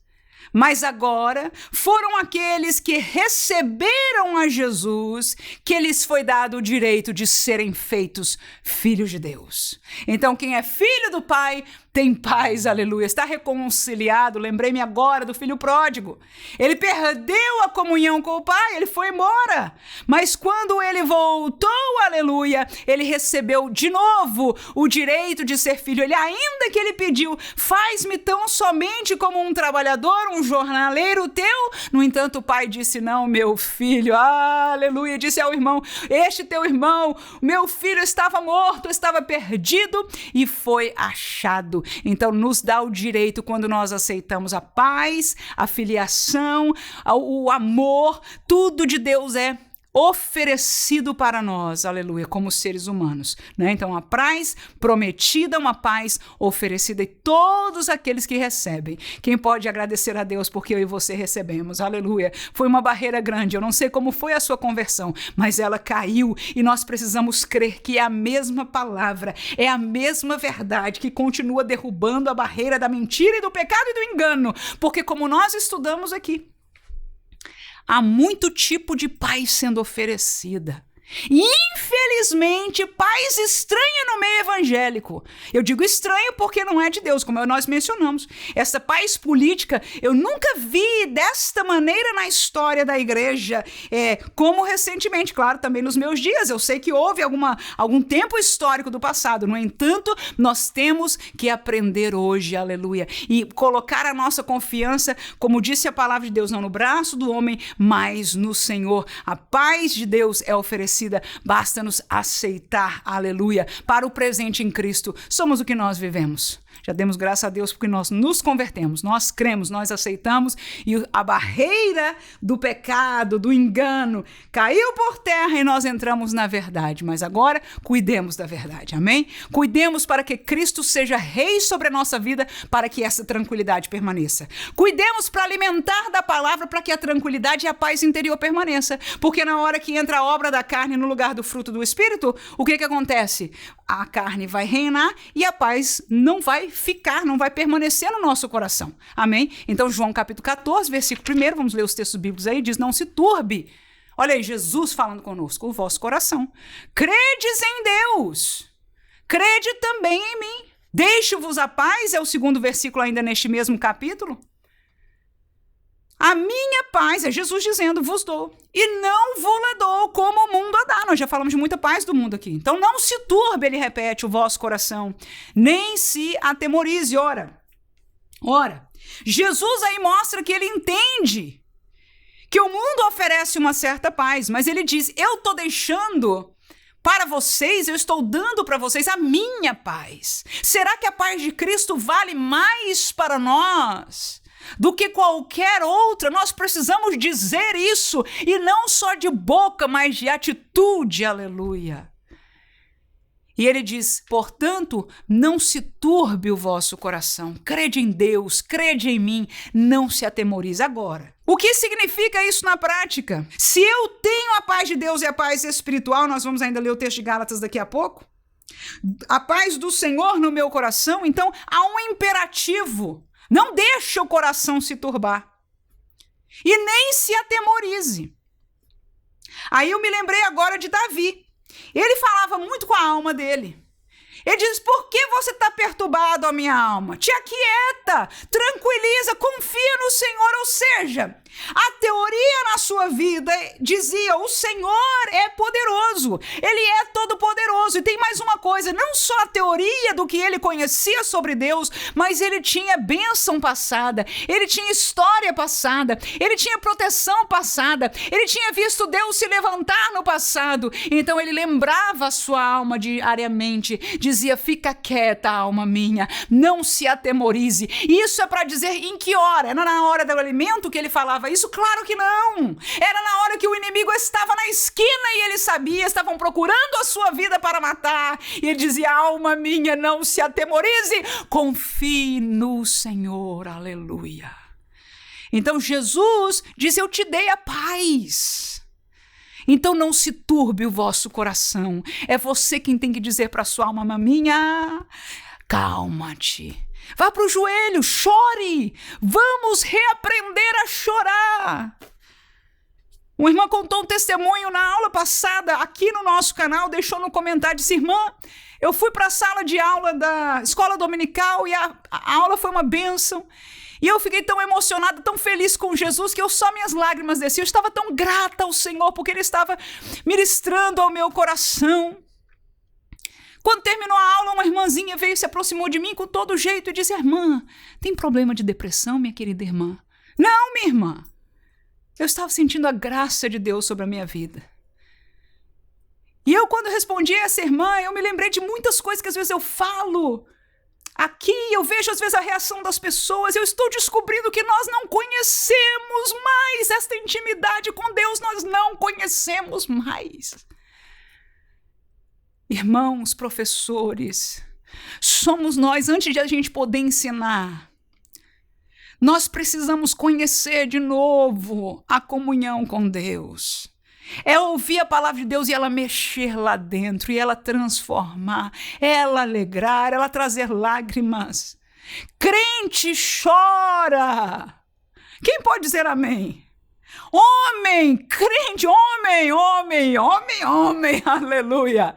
Mas agora foram aqueles que receberam a Jesus que lhes foi dado o direito de serem feitos filhos de Deus. Então, quem é filho do Pai tem paz, aleluia, está reconciliado. Lembrei-me agora do filho pródigo. Ele perdeu a comunhão com o Pai, ele foi embora. Mas quando ele voltou, aleluia, ele recebeu de novo o direito de ser filho. Ele, ainda que ele pediu, faz-me tão somente como um trabalhador, um jornaleiro teu. No entanto, o pai disse, não, meu filho, aleluia, disse ao irmão, este teu irmão, meu filho estava morto, estava perdido e foi achado. Então, nos dá o direito, quando nós aceitamos a paz, a filiação, o amor, tudo de Deus é oferecido para nós, aleluia, como seres humanos, né? Então, a paz prometida, uma paz oferecida, e todos aqueles que recebem. Quem pode agradecer a Deus porque eu e você recebemos, aleluia. Foi uma barreira grande, eu não sei como foi a sua conversão, mas ela caiu, e nós precisamos crer que é a mesma palavra, é a mesma verdade que continua derrubando a barreira da mentira e do pecado e do engano, porque como nós estudamos aqui, há muito tipo de paz sendo oferecida. E, infelizmente, paz estranha no meio evangélico. Eu digo estranho porque não é de Deus, como nós mencionamos. Essa paz política, eu nunca vi desta maneira na história da igreja, como recentemente, claro, também nos meus dias. Eu sei que houve algum tempo histórico do passado. No entanto, nós temos que aprender hoje, aleluia, e colocar a nossa confiança, como disse a palavra de Deus, não no braço do homem, mas no Senhor. A paz de Deus é oferecida. Basta-nos aceitar, aleluia, para o presente em Cristo. Somos o que nós vivemos. Já demos graças a Deus porque nós nos convertemos, nós cremos, nós aceitamos, e a barreira do pecado, do engano, caiu por terra e nós entramos na verdade. Mas agora, cuidemos da verdade, amém? Cuidemos para que Cristo seja rei sobre a nossa vida, para que essa tranquilidade permaneça. Cuidemos para alimentar da palavra, para que a tranquilidade e a paz interior permaneça. Porque na hora que entra a obra da carne no lugar do fruto do Espírito, o que acontece? A carne vai reinar e a paz não vai ficar, não vai permanecer no nosso coração. Amém? Então, João capítulo 14, versículo 1, vamos ler os textos bíblicos aí, diz: não se turbe. Olha aí, Jesus falando conosco, o vosso coração. Credes em Deus, crede também em mim. Deixo-vos a paz, é o segundo versículo ainda neste mesmo capítulo. A minha paz, é Jesus dizendo, vos dou, e não vou-la dou como o mundo a dá. Nós já falamos de muita paz do mundo aqui. Então não se turbe, ele repete, o vosso coração, nem se atemorize. Ora, Jesus aí mostra que ele entende que o mundo oferece uma certa paz, mas ele diz, eu estou deixando para vocês, eu estou dando para vocês a minha paz. Será que a paz de Cristo vale mais para nós do que qualquer outra? Nós precisamos dizer isso, e não só de boca, mas de atitude, aleluia. E ele diz, portanto, não se turbe o vosso coração, crede em Deus, crede em mim, não se atemorize. Agora, o que significa isso na prática? Se eu tenho a paz de Deus e a paz espiritual, nós vamos ainda ler o texto de Gálatas daqui a pouco, a paz do Senhor no meu coração, então há um imperativo. Não deixe o coração se turbar. E nem se atemorize. Aí eu me lembrei agora de Davi. Ele falava muito com a alma dele. Ele diz, por que você está perturbado, a minha alma? Te aquieta, tranquiliza, confia no Senhor. Ou seja, a teoria na sua vida dizia, o Senhor é poderoso, ele é todo poderoso. E tem mais uma coisa, não só a teoria do que ele conhecia sobre Deus, mas ele tinha bênção passada, ele tinha história passada, ele tinha proteção passada, ele tinha visto Deus se levantar no passado. Então ele lembrava a sua alma diariamente, dizia, fica quieta, alma minha, não se atemorize. Isso é para dizer em que hora? Era na hora do alimento que ele falava isso? Claro que não. Era na hora que o inimigo estava na esquina e ele sabia, estavam procurando a sua vida para matar. E ele dizia, alma minha, não se atemorize, confie no Senhor, aleluia. Então Jesus diz, eu te dei a paz. Então não se turbe o vosso coração. É você quem tem que dizer para a sua alma minha, calma-te. Vá para o joelho, chore. Vamos reaprender a chorar. Uma irmã contou um testemunho na aula passada, aqui no nosso canal, deixou no comentário, disse, irmã, eu fui para a sala de aula da escola dominical e a aula foi uma bênção. E eu fiquei tão emocionada, tão feliz com Jesus, que só minhas lágrimas desciam. Eu estava tão grata ao Senhor, porque Ele estava ministrando ao meu coração. Quando terminou a aula, uma irmãzinha veio e se aproximou de mim com todo jeito e disse, irmã, tem problema de depressão, minha querida irmã? Não, minha irmã. Eu estava sentindo a graça de Deus sobre a minha vida. E eu, quando respondi a essa irmã, eu me lembrei de muitas coisas que às vezes eu falo aqui eu vejo às vezes a reação das pessoas, eu estou descobrindo que nós não conhecemos mais esta intimidade com Deus, nós não conhecemos mais. Irmãos, professores, somos nós, antes de a gente poder ensinar, nós precisamos conhecer de novo a comunhão com Deus. É ouvir a palavra de Deus e ela mexer lá dentro, e ela transformar, ela alegrar, ela trazer lágrimas. Crente chora. Quem pode dizer amém? Homem, crente, homem, aleluia.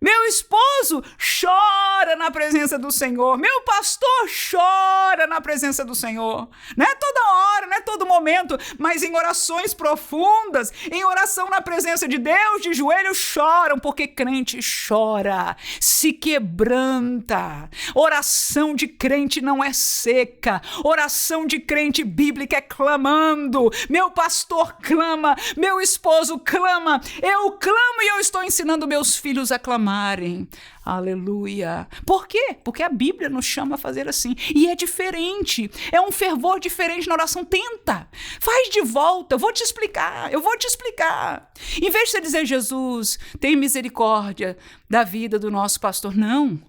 Meu esposo chora na presença do Senhor. Meu pastor chora na presença do Senhor. Não é toda hora, não é todo momento, mas em orações profundas, em oração na presença de Deus, de joelhos choram, porque crente chora, se quebranta. Oração de crente não é seca. Oração de crente bíblica é clamando. Meu pastor clama, meu esposo clama, eu clamo e eu estou ensinando meus filhos a clamar. Aleluia. Por quê? Porque a Bíblia nos chama a fazer assim. E é diferente. É um fervor diferente na oração. Tenta. Faz de volta. Eu vou te explicar. Em vez de você dizer, Jesus, tem misericórdia da vida do nosso pastor. Não.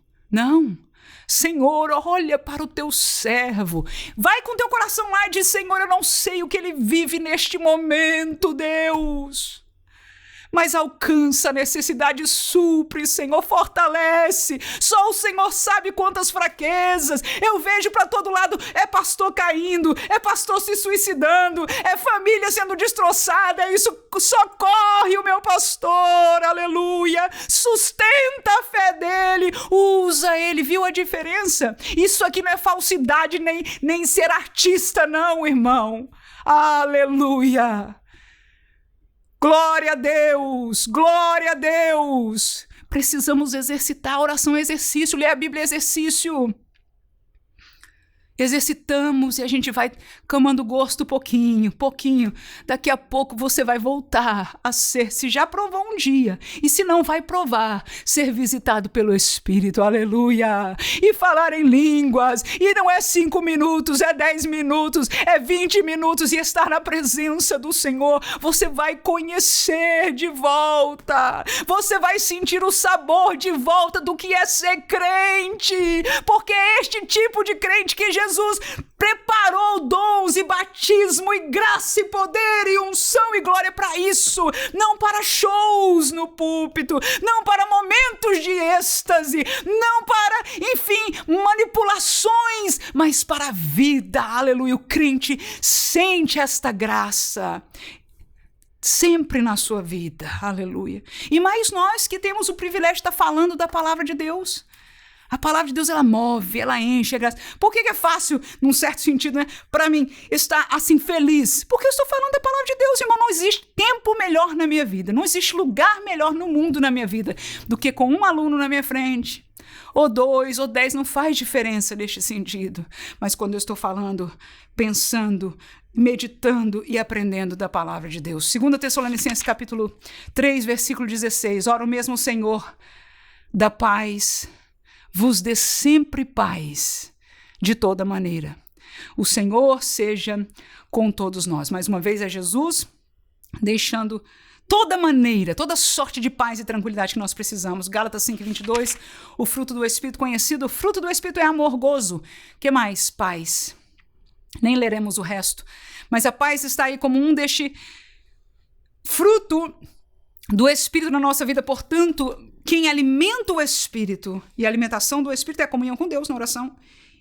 Senhor, olha para o teu servo. Vai com teu coração lá e diz, Senhor, eu não sei o que ele vive neste momento, Deus. Mas alcança a necessidade, supre, Senhor, fortalece. Só o Senhor sabe quantas fraquezas. Eu vejo para todo lado, é pastor caindo, é pastor se suicidando, é família sendo destroçada, é isso. Socorre o meu pastor, aleluia. Sustenta a fé dele, usa ele. Viu a diferença? Isso aqui não é falsidade, nem ser artista, não, irmão. Aleluia. Glória a Deus, glória a Deus. Precisamos exercitar, a oração é exercício, ler a Bíblia é exercício. Exercitamos e a gente vai camando gosto pouquinho. Daqui a pouco você vai voltar a ser, se já provou um dia, e se não vai provar, ser visitado pelo Espírito, aleluia. E falar em línguas, e não é 5 minutos, é 10 minutos, é 20 minutos, e estar na presença do Senhor. Você vai conhecer de volta, você vai sentir o sabor de volta do que é ser crente, porque é este tipo de crente que Jesus preparou dons e batismo e graça e poder e unção e glória para isso, não para shows no púlpito, não para momentos de êxtase, não para, enfim, manipulações, mas para a vida, aleluia. O crente sente esta graça sempre na sua vida, aleluia. E mais nós que temos o privilégio de estar falando da palavra de Deus. A palavra de Deus, ela move, ela enche a graça. Por que é fácil, num certo sentido, né, para mim estar assim feliz? Porque eu estou falando da palavra de Deus, irmão. Não existe tempo melhor na minha vida, não existe lugar melhor no mundo na minha vida do que com um aluno na minha frente, ou 2, ou 10, não faz diferença neste sentido. Mas quando eu estou falando, pensando, meditando e aprendendo da palavra de Deus. 2 Tessalonicenses capítulo 3, versículo 16. Ora, o mesmo Senhor da paz vos dê sempre paz de toda maneira. O Senhor seja com todos nós. Mais uma vez é Jesus deixando toda maneira, toda sorte de paz e tranquilidade que nós precisamos. Gálatas 5:22, o fruto do Espírito conhecido. O fruto do Espírito é amor, gozo. Que mais? Paz. Nem leremos o resto. Mas a paz está aí como um deste fruto do Espírito na nossa vida. Portanto, quem alimenta o Espírito, e a alimentação do Espírito é a comunhão com Deus na oração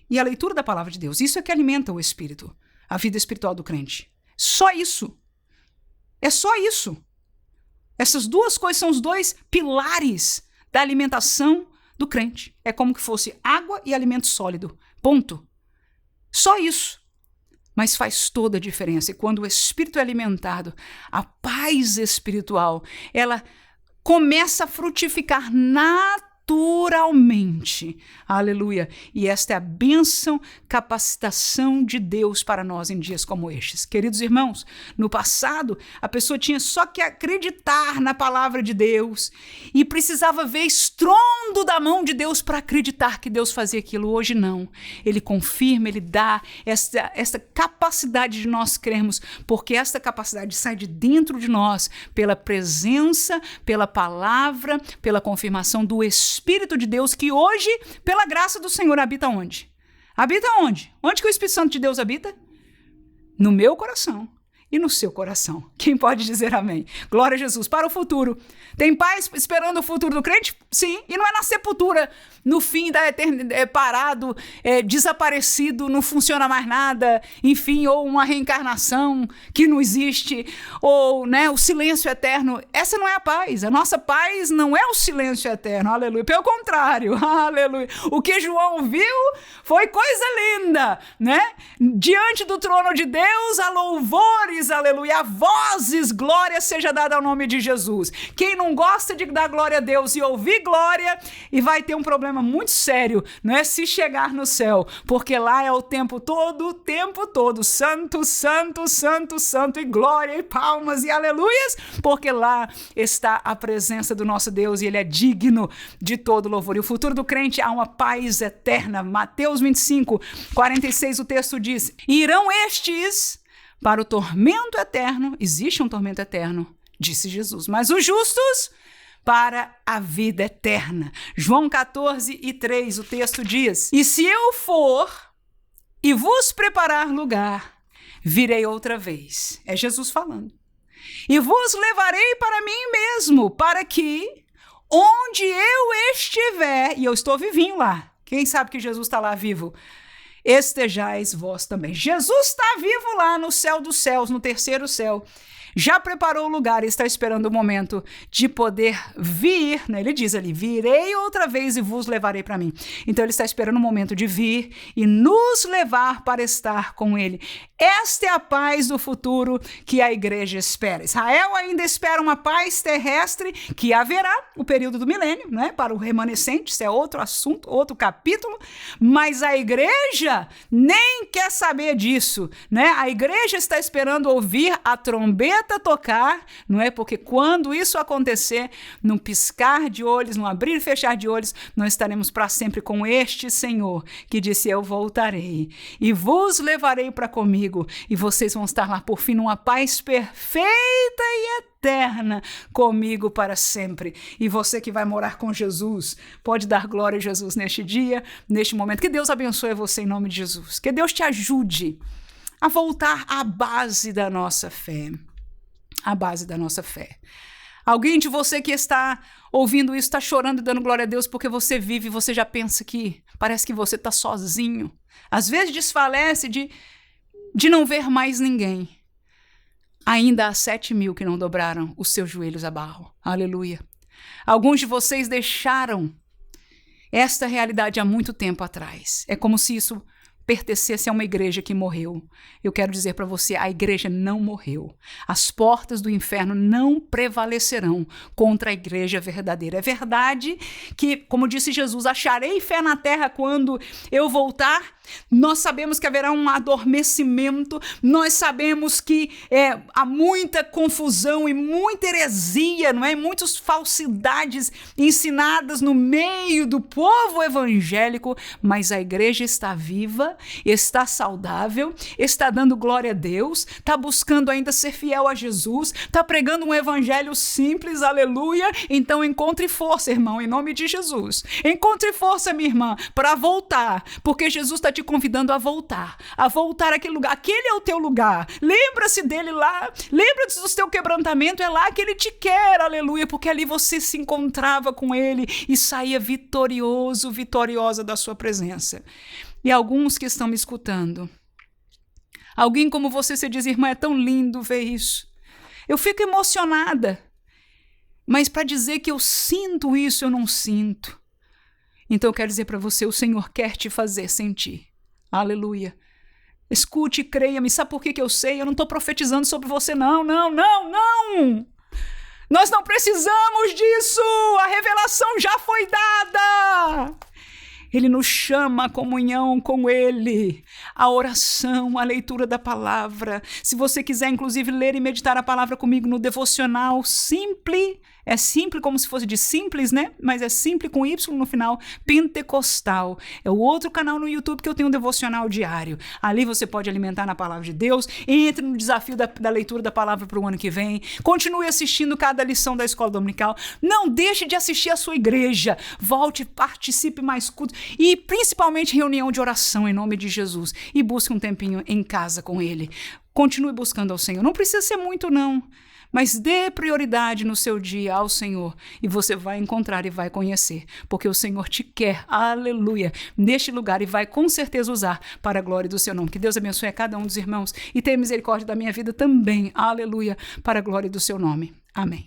e a leitura da palavra de Deus. Isso é que alimenta o Espírito, a vida espiritual do crente. Só isso. É só isso. Essas duas coisas são os dois pilares da alimentação do crente. É como que fosse água e alimento sólido. Ponto. Só isso. Mas faz toda a diferença. E quando o Espírito é alimentado, a paz espiritual, ela começa a frutificar naturalmente naturalmente. Aleluia. E esta é a bênção, capacitação de Deus para nós em dias como estes. Queridos irmãos, no passado, a pessoa tinha só que acreditar na palavra de Deus e precisava ver estrondo da mão de Deus para acreditar que Deus fazia aquilo. Hoje não. Ele confirma, ele dá esta capacidade de nós crermos, porque esta capacidade sai de dentro de nós pela presença, pela palavra, pela confirmação do Espírito de Deus, que hoje, pela graça do Senhor, habita onde? Habita onde? Onde que o Espírito Santo de Deus habita? No meu coração e no seu coração. Quem pode dizer amém? Glória a Jesus. Para o futuro. Tem paz esperando o futuro do crente? Sim. E não é na sepultura, no fim da eternidade, parado, desaparecido, não funciona mais nada, enfim, ou uma reencarnação que não existe, ou o silêncio eterno. Essa não é a paz. A nossa paz não é o silêncio eterno. Aleluia. Pelo contrário. Aleluia. O que João viu foi coisa linda, Diante do trono de Deus, há louvores, aleluia, a vozes, glória seja dada ao nome de Jesus. Quem não gosta de dar glória a Deus e ouvir glória, e vai ter um problema muito sério, se chegar no céu, porque lá é o tempo todo, santo, santo, santo, santo, e glória, e palmas, e aleluias, porque lá está a presença do nosso Deus, e Ele é digno de todo louvor. E o futuro do crente há uma paz eterna. Mateus 25, 46, o texto diz: irão estes para o tormento eterno. Existe um tormento eterno, disse Jesus, mas os justos para a vida eterna. João 14 e 3, o texto diz: e se eu for e vos preparar lugar, virei outra vez. É Jesus falando. E vos levarei para mim mesmo, para que onde eu estiver, e eu estou vivinho lá, quem sabe que Jesus está lá vivo, estejais vós também. Jesus está vivo lá no céu dos céus, no terceiro céu. Já preparou o lugar e está esperando o momento de poder vir, Ele diz ali: virei outra vez e vos levarei para mim. Então ele está esperando o momento de vir e nos levar para estar com Ele. Esta é a paz do futuro que a igreja espera. Israel ainda espera uma paz terrestre que haverá o período do milênio, para o remanescente, isso é outro assunto, outro capítulo, mas a igreja nem quer saber disso, A igreja está esperando ouvir a trombeta tocar, Porque quando isso acontecer, num piscar de olhos, num abrir e fechar de olhos, nós estaremos para sempre com este Senhor, que disse: eu voltarei e vos levarei para comigo, e vocês vão estar lá por fim numa paz perfeita e eterna comigo para sempre. E você que vai morar com Jesus, pode dar glória a Jesus neste dia, neste momento. Que Deus abençoe você em nome de Jesus. Que Deus te ajude a voltar à base da nossa fé. A base da nossa fé. Alguém de você que está ouvindo isso, está chorando e dando glória a Deus porque você vive e você já pensa que parece que você está sozinho. Às vezes desfalece de não ver mais ninguém. Ainda há 7.000 que não dobraram os seus joelhos a barro. Aleluia. Alguns de vocês deixaram esta realidade há muito tempo atrás. É como se isso pertencesse a uma igreja que morreu. Eu quero dizer para você, a igreja não morreu. As portas do inferno não prevalecerão contra a igreja verdadeira. É verdade que, como disse Jesus, acharei fé na terra quando eu voltar. Nós sabemos que haverá um adormecimento, nós sabemos que há muita confusão e muita heresia, muitas falsidades ensinadas no meio do povo evangélico, mas a igreja está viva, está saudável, está dando glória a Deus, está buscando ainda ser fiel a Jesus, está pregando um evangelho simples, aleluia. Então encontre força, irmão, em nome de Jesus. Encontre força, minha irmã, para voltar, porque Jesus está te convidando a voltar àquele lugar. Aquele é o teu lugar. Lembra-se dele lá, lembra-se do teu quebrantamento, é lá que ele te quer, aleluia, porque ali você se encontrava com ele e saía vitorioso, vitoriosa da sua presença. E alguns que estão me escutando, alguém como você diz: irmã, é tão lindo ver isso. Eu fico emocionada, mas para dizer que eu sinto isso, eu não sinto. Então eu quero dizer para você, o Senhor quer te fazer sentir. Aleluia. Escute e creia-me. Sabe por que eu sei? Eu não estou profetizando sobre você, não. Nós não precisamos disso. A revelação já foi dada. Ele nos chama à comunhão com Ele, a oração, a leitura da palavra. Se você quiser, inclusive, ler e meditar a palavra comigo no devocional Simples, é simples como se fosse de simples, né? Mas é simples com Y no final, Pentecostal. É o outro canal no YouTube que eu tenho um devocional diário. Ali você pode alimentar na palavra de Deus, entre no desafio da leitura da palavra para o ano que vem, continue assistindo cada lição da escola dominical, não deixe de assistir a sua igreja, volte, participe mais culto e principalmente reunião de oração em nome de Jesus e busque um tempinho em casa com Ele. Continue buscando ao Senhor. Não precisa ser muito, não. Mas dê prioridade no seu dia ao Senhor e você vai encontrar e vai conhecer, porque o Senhor te quer, aleluia, neste lugar e vai com certeza usar para a glória do seu nome. Que Deus abençoe a cada um dos irmãos e tenha misericórdia da minha vida também, aleluia, para a glória do seu nome. Amém.